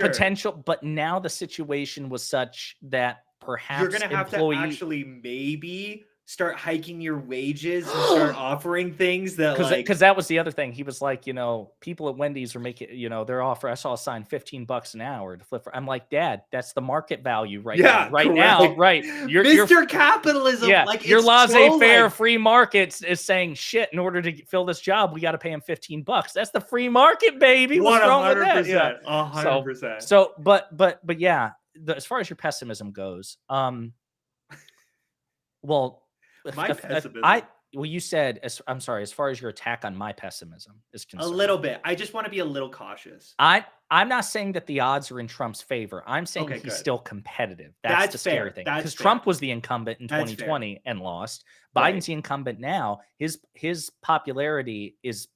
But now the situation was such that perhaps you're gonna have to actually maybe start hiking your wages and start offering things that because that was the other thing. He was like, people at Wendy's are making, they're offering. I saw a sign $15 an hour to flip. I'm like, Dad, that's the market value now. Now, right? Mr. Capitalism. Yeah, like your laissez-faire free market is saying shit. In order to fill this job, we got to pay him $15. That's the free market, baby. What's wrong with that? Yeah, 100%. So, but yeah. As far as your pessimism goes, well. My pessimism. You said, I'm sorry, as far as your attack on my pessimism is concerned. A little bit. I just want to be a little cautious. I'm not saying that the odds are in Trump's favor. I'm saying he's still competitive. That's the scary thing. Because Trump was the incumbent in 2020 and lost. Biden's the incumbent now. His popularity is,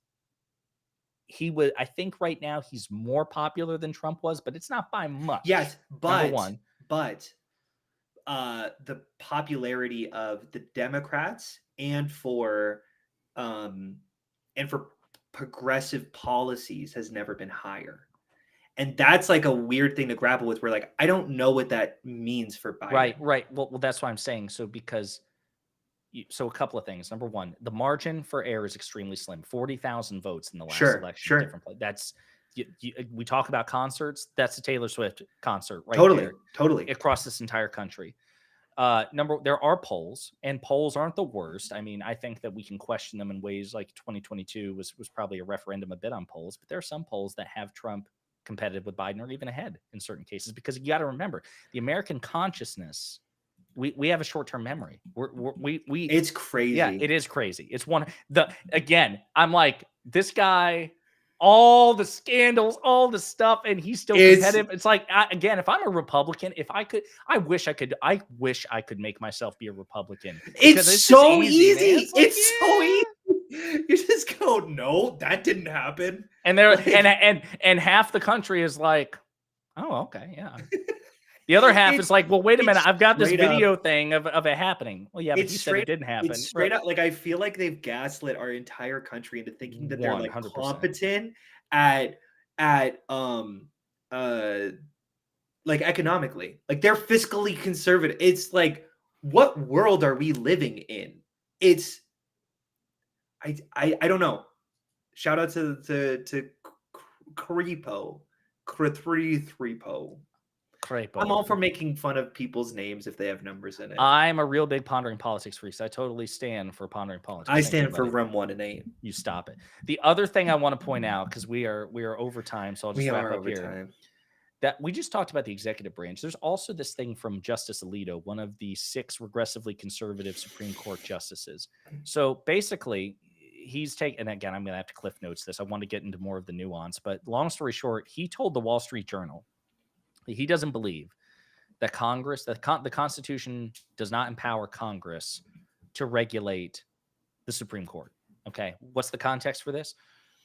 I think right now he's more popular than Trump was, but it's not by much. Yes, but the popularity of the Democrats and for progressive policies has never been higher. And that's like a weird thing to grapple with. We're like, I don't know what that means for Biden. Right. Well, that's what I'm saying. So a couple of things. Number one, the margin for error is extremely slim. 40,000 votes in the last election. Sure. That's we talk about concerts. That's a Taylor Swift concert, right? Totally across this entire country. There are polls, and polls aren't the worst. I mean, I think that we can question them in ways like 2022 was probably a referendum a bit on polls, but there are some polls that have Trump competitive with Biden or even ahead in certain cases, because you got to remember the American consciousness. We have a short-term memory. It's crazy. Yeah, it is crazy. It's again, I'm like, this guy, all the scandals, all the stuff, and he's still competitive. It's like, again, if I'm a Republican, I wish I could make myself be a Republican. It's so easy. It's so easy. You just go, no, that didn't happen. And and half the country is like, oh, okay, yeah. The other half is like, well, wait a minute, I've got this video thing of it happening. Well, yeah, but you said it didn't happen. It's straight up, like, I feel like they've gaslit our entire country into thinking that they're like 100%. Competent at like economically. Like, they're fiscally conservative. It's like, what world are we living in? It's I don't know. Shout out to Creepo. I'm all for making fun of people's names if they have numbers in it. I'm a real big Pondering Politics freak, so I totally stand for Pondering Politics. I stand for Rum 1 and 8. You stop it. The other thing I want to point out, because we are over time, so I'll just wrap up here. That we just talked about the executive branch. There's also this thing from Justice Alito, one of the 6 regressively conservative Supreme Court justices. So basically, he's taken, and again, I'm going to have to cliff notes this. I want to get into more of the nuance, but long story short, he told the Wall Street Journal he doesn't believe that the Constitution does not empower Congress to regulate the Supreme Court. Okay, what's the context for this?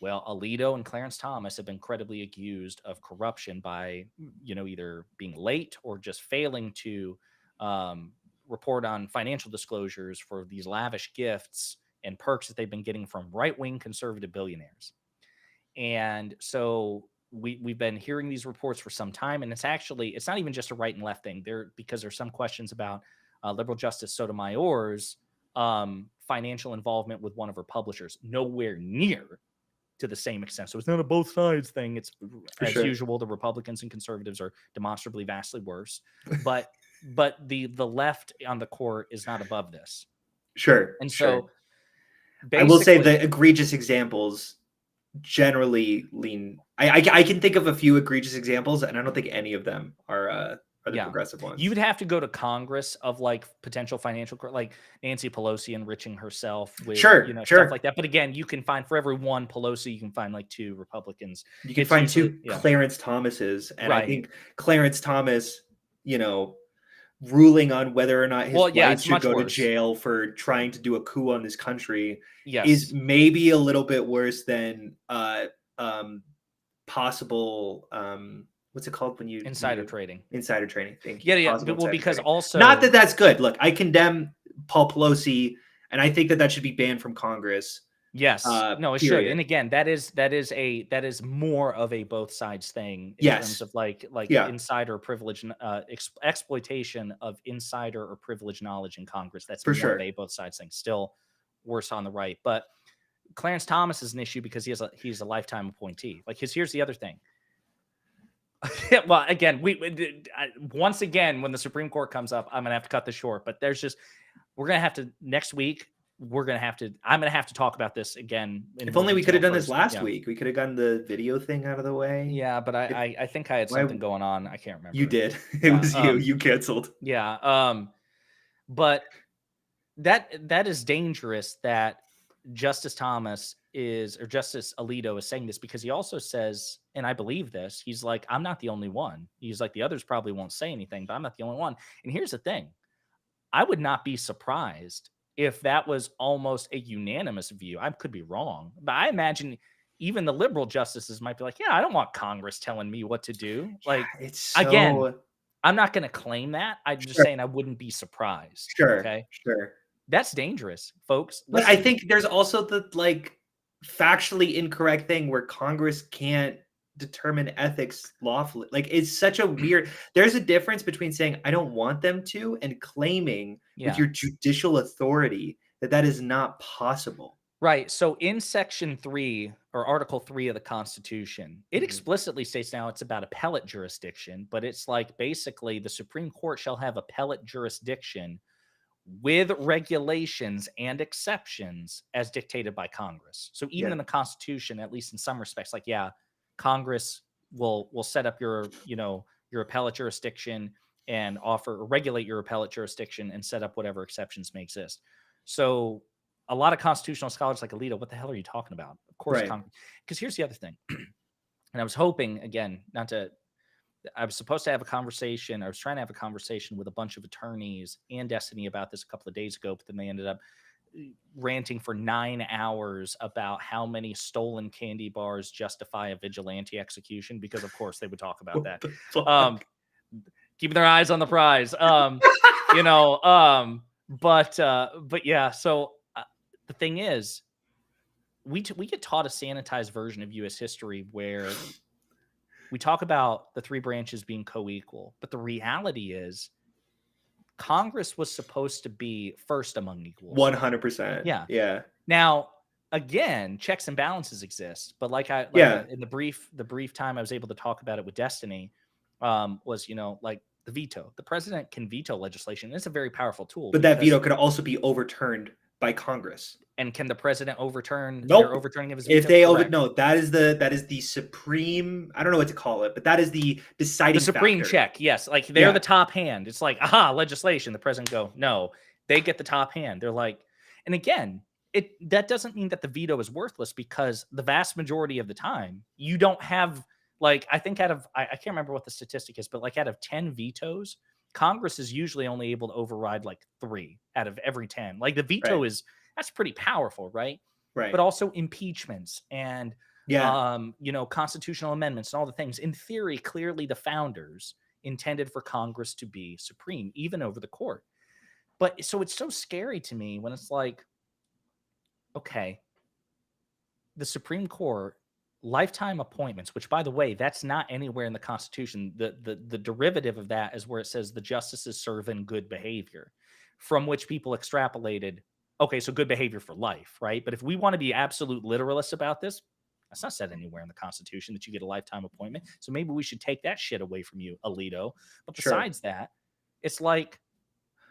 Well, Alito and Clarence Thomas have been credibly accused of corruption by, either being late or just failing to report on financial disclosures for these lavish gifts and perks that they've been getting from right-wing conservative billionaires. And so we've been hearing these reports for some time, and it's not even just a right and left thing there, because there's some questions about liberal Justice Sotomayor's financial involvement with one of her publishers. Nowhere near to the same extent. So it's not a both sides thing. It's as sure. usual, the Republicans and conservatives are demonstrably vastly worse. But the left on the court is not above this. Sure. And sure. so I will say the egregious examples generally lean. I can think of a few egregious examples, and I don't think any of them are the progressive ones. You would have to go to Congress of like potential financial, like Nancy Pelosi enriching herself with stuff like that. But again, you can find for every one Pelosi, you can find like 2 Republicans. You can find usually, 2 Clarence Thomases, and I think Clarence Thomas, ruling on whether or not his wife should go to jail for trying to do a coup on this country is maybe a little bit worse than possible. What's it called when you insider trading? Insider trading. Well, because trading. Also not that that's good. Look, I condemn Paul Pelosi, and I think that should be banned from Congress. Yes, no, it should. And again, that is more of a both sides thing in terms of like insider privilege, exploitation of insider or privilege knowledge in Congress. That's for more of a both sides thing. Still worse on the right, but Clarence Thomas is an issue because he's a lifetime appointee. Like here's the other thing. Well, again, once again, when the Supreme Court comes up, I'm gonna have to cut this short. But we're gonna have to next week. I'm gonna have to talk about this again. If only we could have done this last week. We could have gotten the video thing out of the way. Yeah, but I think I had something going on. I can't remember. You did. It was you. You canceled. Yeah. But that is dangerous that Justice Thomas or Justice Alito is saying this, because he also says, and I believe this, he's like, I'm not the only one. He's like, the others probably won't say anything, but I'm not the only one. And here's the thing. I would not be surprised if that was almost a unanimous view. I could be wrong, but I imagine even the liberal justices might be like, yeah, I don't want Congress telling me what to do. Like, again, I'm not going to claim that. I'm just saying I wouldn't be surprised. Okay. Sure. That's dangerous, folks. But I think there's also the factually incorrect thing where Congress can't determine ethics lawfully. Like, it's such a weird, there's a difference between saying I don't want them to and claiming with your judicial authority that is not possible. Right. So in Section 3 or Article 3 of the Constitution, it explicitly states, now it's about appellate jurisdiction, but it's like basically the Supreme Court shall have appellate jurisdiction with regulations and exceptions as dictated by Congress. So even in the Constitution, at least in some respects, like, Congress will set up your appellate jurisdiction and regulate your appellate jurisdiction and set up whatever exceptions may exist. So a lot of constitutional scholars like Alito, what the hell are you talking about? Of course, because here's the other thing. And I was hoping, again, I was supposed to have a conversation. I was trying to have a conversation with a bunch of attorneys and Destiny about this a couple of days ago, but then they ended up ranting for 9 hours about how many stolen candy bars justify a vigilante execution, because of course they would talk about that. Keeping their eyes on the prize. But yeah, so the thing is, we get taught a sanitized version of U.S. history where we talk about the 3 branches being co-equal, but the reality is Congress was supposed to be first among equals. 100%. Yeah. Now, again, checks and balances exist, but in the brief time I was able to talk about it with Destiny, was like the veto. The president can veto legislation. It's a very powerful tool. But that veto could also be overturned by Congress. And can the president overturn their overturning of his veto? If they that is the supreme, I don't know what to call it, but that is the deciding the supreme factor. Check. Yes. Like they're the top hand. It's like, legislation. The president go, no, they get the top hand. They're like, and again, that doesn't mean that the veto is worthless, because the vast majority of the time you don't have, like, I think I can't remember what the statistic is, but like out of 10 vetoes, Congress is usually only able to override like 3 out of every 10. Like the veto that's pretty powerful, right? Right. But also impeachments and constitutional amendments and all the things. In theory, clearly the founders intended for Congress to be supreme, even over the court. But so it's so scary to me when it's like, okay, the Supreme Court, lifetime appointments, which, by the way, that's not anywhere in the Constitution. The derivative of that is where it says the justices serve in good behavior, from which people extrapolated, okay, so good behavior for life, right? But if we want to be absolute literalists about this, That's not said anywhere in the Constitution that you get a lifetime appointment. So maybe we should take that shit away from you, Alito. But besides that, it's like,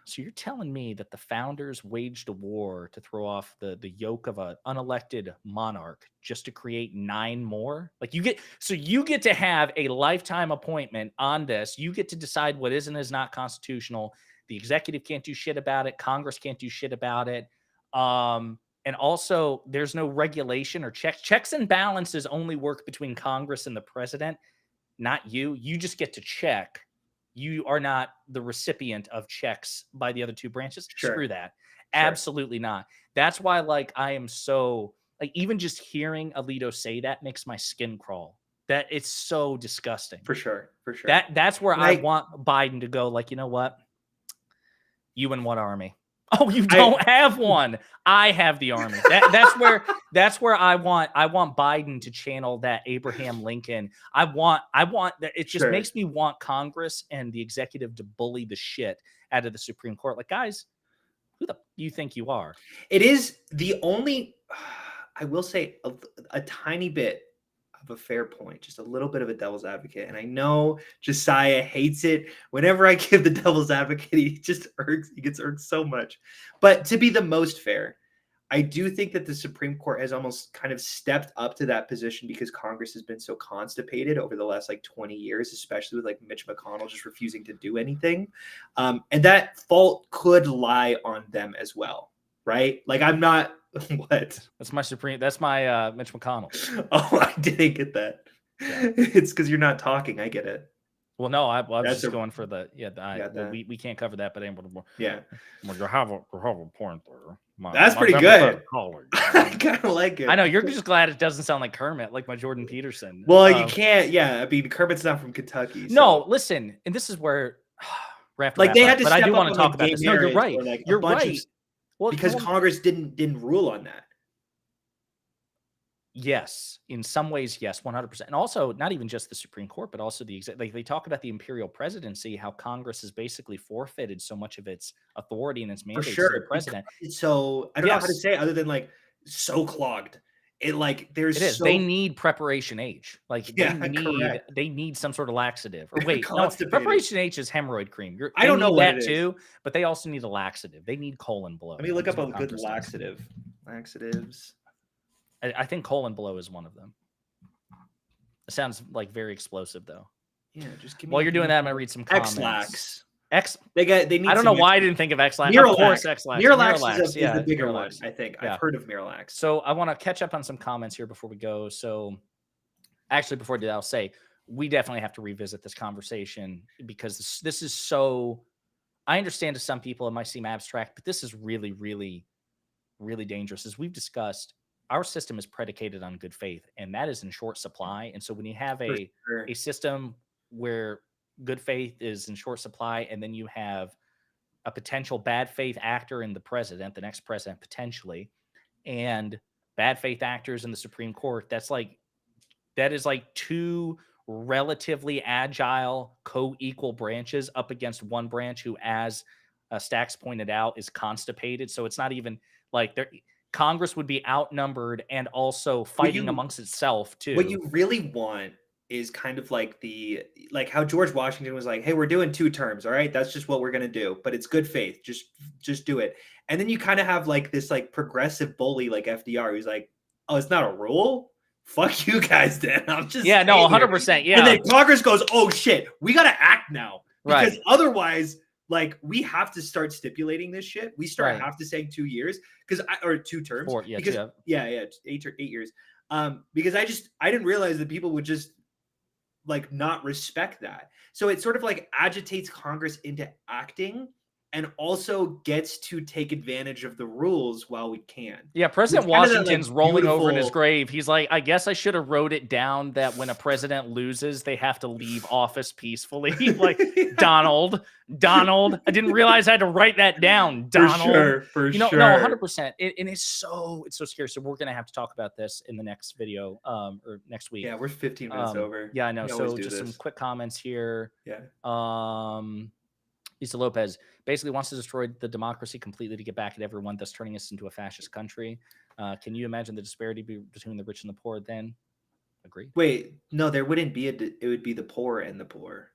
so you're telling me that the founders waged a war to throw off the yoke of an unelected monarch just to create 9 more? Like you get to have a lifetime appointment on this. You get to decide what is and is not constitutional. The executive can't do shit about it. Congress can't do shit about it. And also there's no regulation or checks and balances only work between Congress and the president, not you. You just get to check. You are not the recipient of checks by the other 2 branches. Screw that. Absolutely not. That's why, like, I am so, like, even just hearing Alito say that makes my skin crawl. That it's so disgusting. For sure. That's where I want Biden to go, like, you know what? You and what army? Oh, you don't have one. I have the army. That's where I want Biden to channel that Abraham Lincoln. I want that. It just makes me want Congress and the executive to bully the shit out of the Supreme Court. Like, guys, who the you think you are? It is the only, I will say a tiny bit of a fair point, just a little bit of a devil's advocate. And I know Josiah hates it. Whenever I give the devil's advocate, he gets irked so much. But to be the most fair, I do think that the Supreme Court has almost kind of stepped up to that position because Congress has been so constipated over the last 20 years, especially with Mitch McConnell just refusing to do anything. And that fault could lie on them as well, right? I'm not, what? That's my Mitch McConnell. Oh, I didn't get that. Yeah. It's because you're not talking. I get it. Well, no, I was just going for we can't cover that, but you have a point there. That's pretty good. I kind of like it. I know you're just glad it doesn't sound like Kermit, like my Jordan Peterson. Well, you can't. Yeah, I mean, Kermit's not from Kentucky. So. No, listen, and this is where they had to. But I do want to talk about this. No, you're right. You're right. Well, because Congress didn't rule on that. Yes, in some ways, yes, 100%. And also, not even just the Supreme Court, but also they talk about the imperial presidency, how Congress has basically forfeited so much of its authority and its mandate to the president. So I don't know how to say it other than so clogged. They need preparation H. They need some sort of laxative. Or wait, no, preparation H is hemorrhoid cream. I don't know that too, but they also need a laxative. They need colon blow. Let me look up a good laxative. Laxatives. I think colon blow is one of them. It sounds very explosive though. Yeah, just give me. While you're doing that, I'm gonna read some comments. X-Lax. They need. I don't know why I didn't think of X-Lax. Of course, X-Lax. Miralax is the bigger one, I think. Yeah. I've heard of Miralax. So I want to catch up on some comments here before we go. So actually, before I do that, I'll say we definitely have to revisit this conversation because this is so. I understand to some people it might seem abstract, but this is really, really, really dangerous. As we've discussed, our system is predicated on good faith, and that is in short supply. And so when you have a system where good faith is in short supply, and then you have a potential bad faith actor in the president, the next president potentially, and bad faith actors in the Supreme Court, that is 2 relatively agile co-equal branches up against one branch who, as Stax pointed out, is constipated. So it's not even Congress would be outnumbered and also fighting amongst itself too. What you really want is kind of how George Washington was like, hey, we're doing 2 terms. All right. That's just what we're going to do. But it's good faith. Just do it. And then you kind of have this progressive bully like FDR who's like, oh, it's not a rule. Fuck you guys then. I'm just 100%. Yeah. And then Congress goes, oh shit, we got to act now. Because otherwise, we have to start stipulating this shit. We have to say 2 years or 2 terms. 4, because 8 years. Because I didn't realize that people would just not respect that. So it sort of agitates Congress into acting and also gets to take advantage of the rules while we can. Yeah, President Washington's rolling over in his grave. He's like, I guess I should have wrote it down that when a president loses, they have to leave office peacefully. Donald, I didn't realize I had to write that down. Donald. For sure. No, 100%. And it's so scary. So we're going to have to talk about this in the next video or next week. Yeah, we're 15 minutes over. Yeah, I know. So just some quick comments here. Yeah. Lisa Lopez basically wants to destroy the democracy completely to get back at everyone, thus turning us into a fascist country. Can you imagine the disparity between the rich and the poor then? Agree. Wait, no, there wouldn't be it would be the poor and the poor.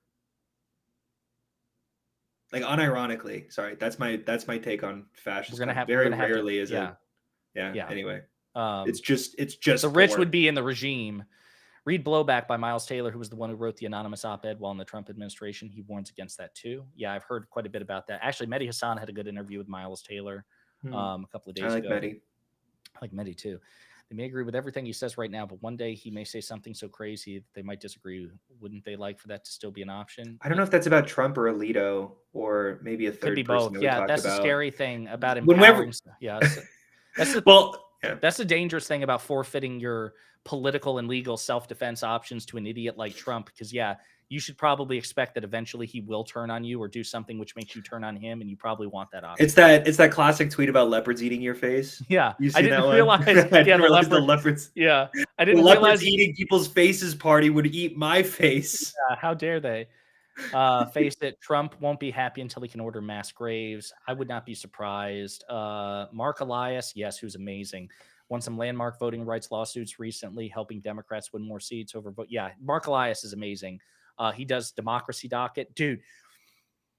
Like unironically, sorry, that's my take on fascism. Very rarely is it. Yeah. Anyway, it's just the rich would be in the regime. Read Blowback by Miles Taylor, who was the one who wrote the anonymous op-ed while in the Trump administration. He warns against that too. Yeah, I've heard quite a bit about that. Actually, Mehdi Hassan had a good interview with Miles Taylor a couple of days ago. Mehdi. I like Mehdi too. They may agree with everything he says right now, but one day he may say something so crazy that they might disagree. Wouldn't they like for that to still be an option? I don't know if that's about Trump or Alito or maybe a third Could be person. both. Yeah, that's the scary thing about empowering. That's the dangerous thing about forfeiting your political and legal self-defense options to an idiot like Trump, because you should probably expect that eventually he will turn on you or do something which makes you turn on him, and you probably want that option. It's that classic tweet about leopards eating your face. Yeah, I didn't realize. The leopards. Yeah, I didn't realize eating people's faces party would eat my face. Yeah, how dare they? Face it, Trump won't be happy until he can order mass graves. I would not be surprised. Mark Elias, yes, who's amazing. Won some landmark voting rights lawsuits recently, helping Democrats win more seats over vote. Yeah, Mark Elias is amazing. He does Democracy Docket. Dude,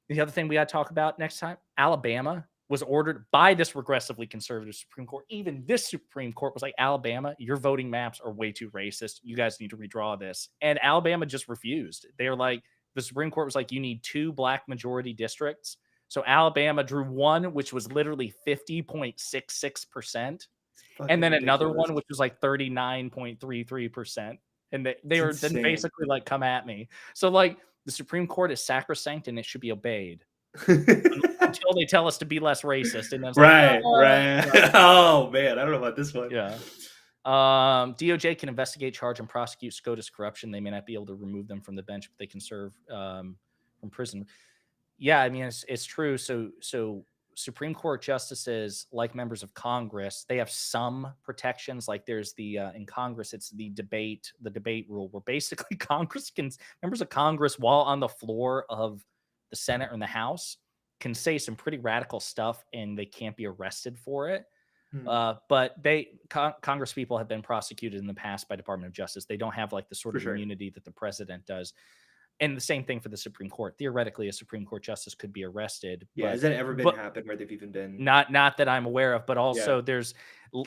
the other thing we got to talk about next time, Alabama was ordered by this regressively conservative Supreme Court. Even this Supreme Court was like, Alabama, your voting maps are way too racist. You guys need to redraw this. And Alabama just refused. They were like, the Supreme Court was like, you need 2 black majority districts. So Alabama drew one, which was literally 50.66%. And then another one, which was like 39.33%. And they were then basically like, come at me. So like the Supreme Court is sacrosanct and it should be obeyed until they tell us to be less racist. And then right. Oh man, I don't know about this one. Yeah. DOJ can investigate, charge, and prosecute SCOTUS corruption. They may not be able to remove them from the bench, but they can serve from prison. Yeah, I mean it's true. So Supreme Court justices, like members of Congress, they have some protections. Like there's the in Congress, it's the debate rule, where basically members of Congress, while on the floor of the Senate or in the House, can say some pretty radical stuff, and they can't be arrested for it. But Congress people have been prosecuted in the past by Department of Justice. They don't have like the sort of immunity that the president does. And the same thing for the Supreme Court. Theoretically, a Supreme Court justice could be arrested. Yeah, has that ever been happened where they've even been? Not that I'm aware of, but also there's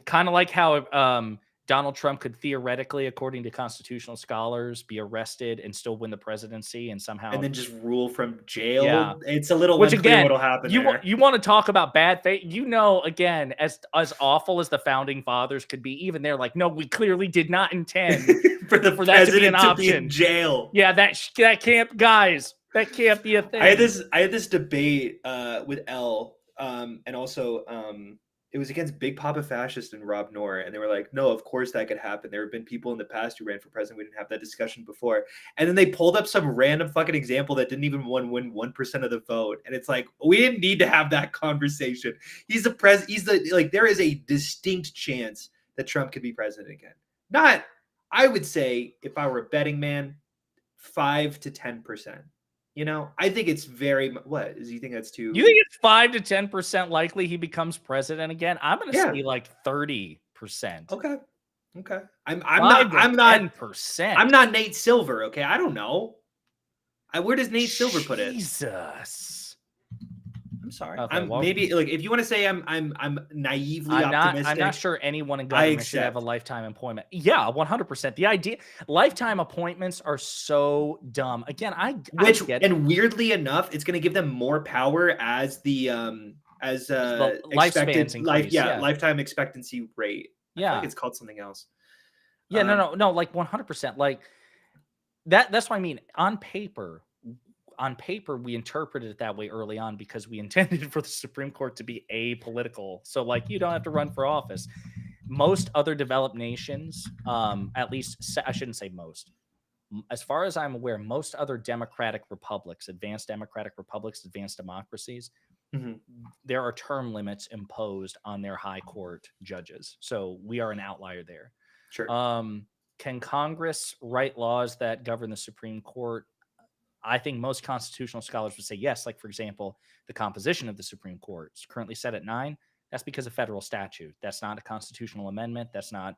kind of like how Donald Trump could theoretically, according to constitutional scholars, be arrested and still win the presidency and somehow... And then just rule from jail? Yeah. It's a little unclear what'll happen there. You want to talk about bad faith? Again, as awful as the founding fathers could be, even they're like, no, we clearly did not intend for that to be an option. Be in jail. Yeah, that can't, guys, that can't be a thing. I had this debate with Elle, and also it was against Big Papa Fascist and Rob Noor, and they were like, no, of course that could happen. There have been people in the past who ran for president. We didn't have that discussion before. And then they pulled up some random fucking example that didn't even win 1% of the vote. And it's like, we didn't need to have that conversation. There is a distinct chance that Trump could be president again. I would say, if I were a betting man, 5 to 10%. I think it's very. What is you think that's too? You think it's 5 to 10% likely he becomes president again? I'm going to say like 30%. Okay. I'm not 10%. I'm not Nate Silver. Okay, I don't know. Where does Nate Silver put it? Jesus. I'm sorry. Maybe like if you want to say I'm naively optimistic. I'm not sure anyone in government should have a lifetime appointment. Yeah, 100%. The idea lifetime appointments are so dumb. Again, and weirdly enough, it's going to give them more power as the lifetime expectancy rate. Yeah, I think it's called something else. Yeah, no, like 100%. Like that's what I mean. On paper, we interpreted it that way early on because we intended for the Supreme Court to be apolitical. So like, you don't have to run for office. Most other developed nations, at least I shouldn't say most, as far as I'm aware, most other democratic republics, advanced democratic republics, advanced democracies, there are term limits imposed on their high court judges. So we are an outlier there. Sure. Can Congress write laws that govern the Supreme Court? I think most constitutional scholars would say yes. Like, for example, the composition of the Supreme Court is currently set at 9. That's because of federal statute. That's not a constitutional amendment. That's not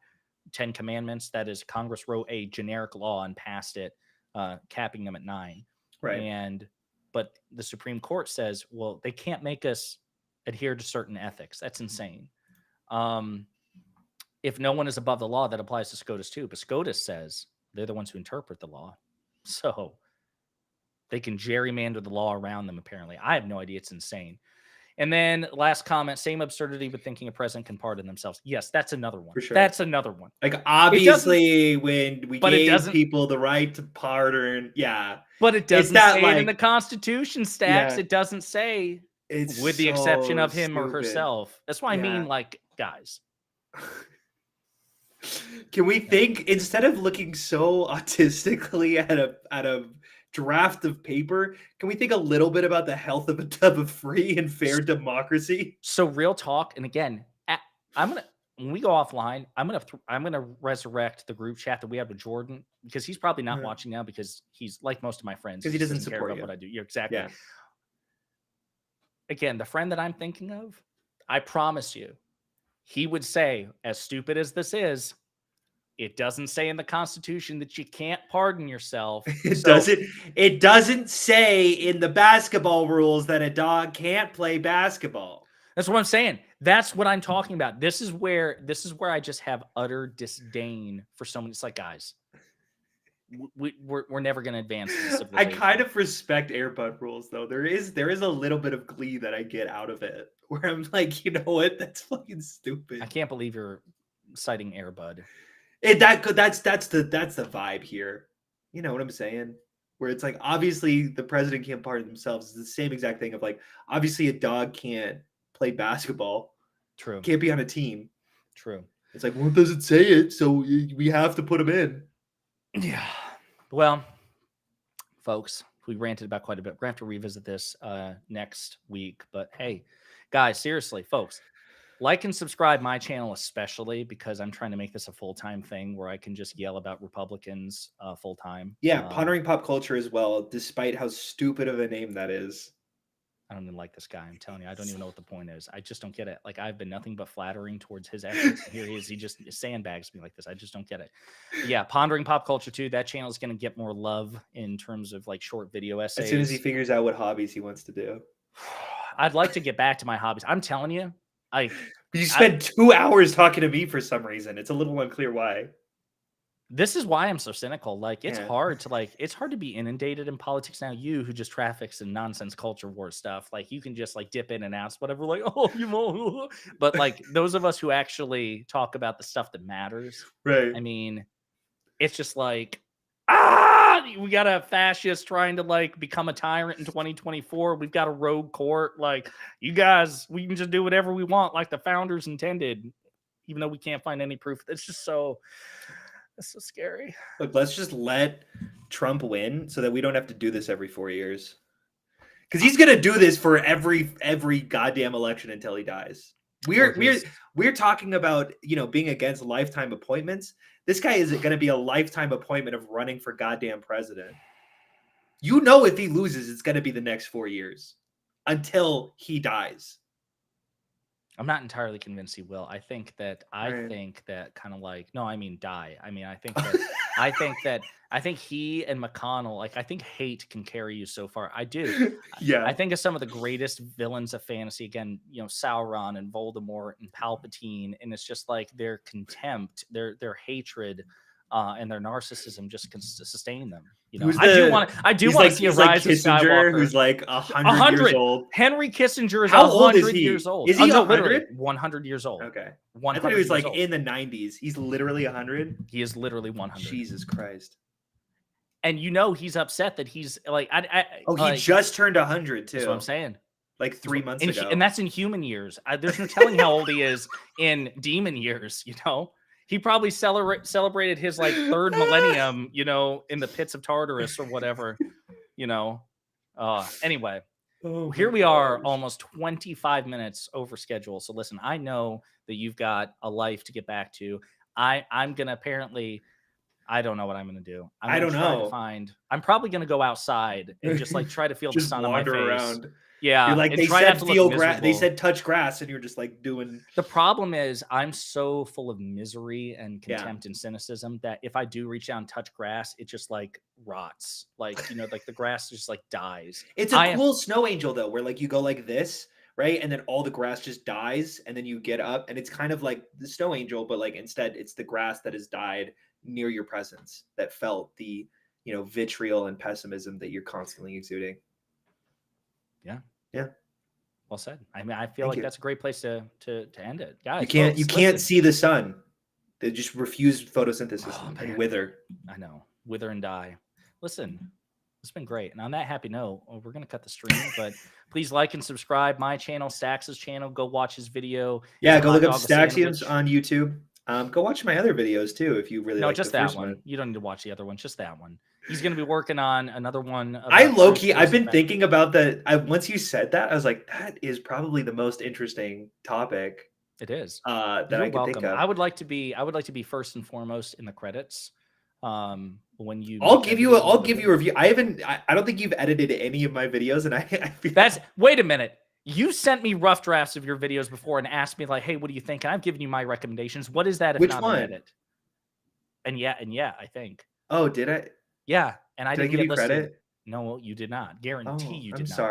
10 Commandments. That is, Congress wrote a generic law and passed it, capping them at 9. Right. But the Supreme Court says, well, they can't make us adhere to certain ethics. That's insane. If no one is above the law, that applies to SCOTUS too. But SCOTUS says they're the ones who interpret the law. So they can gerrymander the law around them, apparently. I have no idea. It's insane. And then last comment, same absurdity with thinking a president can pardon themselves. Yes, that's another one. For sure. That's another one. Like, obviously, when we gave people the right to pardon, But it doesn't say it in the Constitution, Stax. It doesn't say with the exception of him or herself. That's why I mean, like, guys. Can we think, instead of looking so autistically at a draft of paper, can we think a little bit about the health of a free and fair democracy? So real talk, and again, when we go offline, I'm gonna resurrect the group chat that we had with Jordan, because he's probably not watching now, because he's like most of my friends, because he doesn't care support about you. what I do. Yeah, exactly. Again, the friend that I'm thinking of, I promise you, he would say, as stupid as this is, it doesn't say in the Constitution that you can't pardon yourself. It doesn't say in the basketball rules that a dog can't play basketball. That's what I'm saying. That's what I'm talking about. This is where I just have utter disdain for someone. It's like, guys, we're never going to advance in civilization. I kind of respect Airbud rules, though. There is a little bit of glee that I get out of it, where I'm like, you know what? That's fucking stupid. I can't believe you're citing Airbud. That's the vibe here. You know what I'm saying? Where it's like, obviously the president can't pardon themselves. It's the same exact thing of like, obviously a dog can't play basketball. True. Can't be on a team. True. It's like, well, it doesn't say it, so we have to put him in. Yeah. Well, folks, we ranted about quite a bit. We're going to have to revisit this next week. But hey, guys, seriously, folks, like and subscribe my channel, especially because I'm trying to make this a full-time thing where I can just yell about Republicans full-time. Yeah, Pondering Pop Culture as well, despite how stupid of a name that is. I don't even like this guy. I'm telling you, I don't even know what the point is. I just don't get it. Like, I've been nothing but flattering towards his efforts. Here he is. He just sandbags me like this. I just don't get it. Yeah, Pondering Pop Culture too. That channel is going to get more love in terms of like short video essays. As soon as he figures out what hobbies he wants to do. I'd like to get back to my hobbies. I'm telling you. You spent 2 hours talking to me for some reason. It's a little unclear why. This is why I'm so cynical. Like, it's hard to be inundated in politics now. You who just traffics in nonsense culture war stuff, like you can just like dip in and out, whatever. Like, oh, you know, but like those of us who actually talk about the stuff that matters, right? I mean, it's just like, we got a fascist trying to like become a tyrant in 2024. We've got a rogue court. Like, you guys, we can just do whatever we want, like the founders intended, even though we can't find any proof. It's just so. It's so scary. Look, let's just let Trump win so that we don't have to do this every 4 years. Because he's gonna do this for every goddamn election until he dies. We're talking about, you know, being against lifetime appointments. This guy is going to be a lifetime appointment of running for goddamn president. You know, if he loses, it's going to be the next 4 years until he dies. I'm not entirely convinced he will. I think that kind of like, no, I mean die. I mean, I think that I think he and McConnell, like, I think hate can carry you so far. I do. Yeah. I think of some of the greatest villains of fantasy, again, you know, Sauron and Voldemort and Palpatine, and it's just like their contempt, their hatred, and their narcissism just can sustain them. You know, I do want to see a rise of Skywalker, who's like 100 years old. Henry Kissinger is How old is 100 he? years old. Is he 100? 100 years old. Okay. I 100 thought he was like old. in the 90s. He's literally 100. He is literally 100. Jesus Christ. And you know he's upset that he's like, he just turned 100 too. That's what I'm saying. Like 3 months ago. And that's in human years. There's no telling how old he is in demon years, you know? He probably celebrated his like third millennium, you know, in the pits of Tartarus or whatever, you know. Anyway, here we are, almost 25 minutes over schedule. So listen, I know that you've got a life to get back to. I'm gonna apparently, I don't know what I'm gonna do. I don't know. I'm probably gonna go outside and just like try to feel the sun on my face. Around. Yeah, You're like, and they try not said to look feel grass, they miserable. said touch grass, and you're just like doing. The problem is I'm so full of misery and contempt and cynicism that if I do reach out and touch grass, it just like rots. Like, you know, like the grass just like dies. It's a cool snow angel though, where like you go like this, right? And then all the grass just dies, and then you get up, and it's kind of like the snow angel, but like instead it's the grass that has died near your presence that felt the, you know, vitriol and pessimism that you're constantly exuding. Yeah. Yeah. Well said. I mean, I feel like that's a great place to end it. Guys, you can't see the sun. They just refuse photosynthesis and wither. I know. Wither and die. Listen, it's been great. And on that happy note, we're going to cut the stream, but please like and subscribe my channel, Stax's channel. Go watch his video. Yeah, go look up Staxioms on YouTube. Go watch my other videos too if you really like just the that first one. You don't need to watch the other one, just that one. He's going to be working on another one. I've been thinking about that. Once you said that, I was like, that is probably the most interesting topic. It is. That I could think of. I would like to be first and foremost in the credits. When you I'll give you a review. I don't think you've edited any of my videos, and wait a minute. You sent me rough drafts of your videos before and asked me like, hey, what do you think? And I've given you my recommendations. What is that if Which not one? an edit? And yeah, I think. Oh, did I? Yeah, and I didn't give you listed. credit. No, you did not. Guarantee you did I'm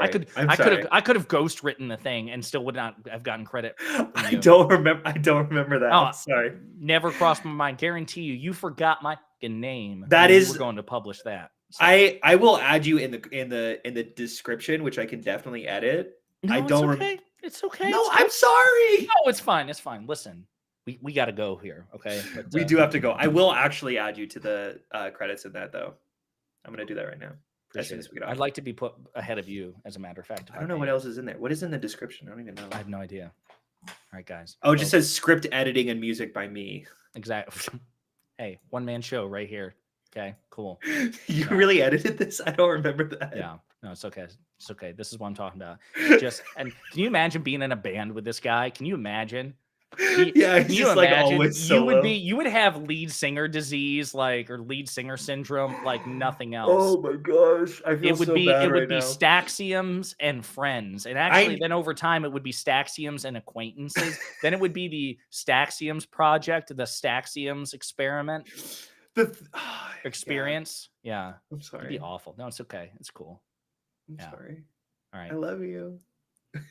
not. sorry. I could have ghost written the thing and still would not have gotten credit. I don't remember that. I'm sorry. Never crossed my mind. Guarantee you forgot my name. We're going to publish that. So. I will add you in the description, which I can definitely edit. No, I don't. It's okay. It's okay. No, I'm sorry. No, it's fine. It's fine. Listen, we got to go here. Okay. But, we do have to go. I will actually add you to the credits in that though. I'm gonna do that right now. As soon as we get off. I'd like to be put ahead of you, as a matter of fact. I don't know what else is in there. What is in the description? I don't even know. I have no idea. All right, guys. Oh, it just says script editing and music by me. Exactly. Hey, one-man show right here. Okay, cool. You really edited this? I don't remember that. Yeah. No, it's okay. It's okay. This is what I'm talking about. And can you imagine being in a band with this guy? Can you imagine? Yeah, he's just like always solo. You would have lead singer disease, or lead singer syndrome, like nothing else. Oh my gosh, I feel so bad. It would be Staxioms and friends, and actually, then over time, it would be Staxioms and acquaintances. Then it would be the Staxioms project, the Staxioms experiment, experience. Yeah, I'm sorry. it'd be awful. No, it's okay. It's cool. I'm sorry. All right. I love you.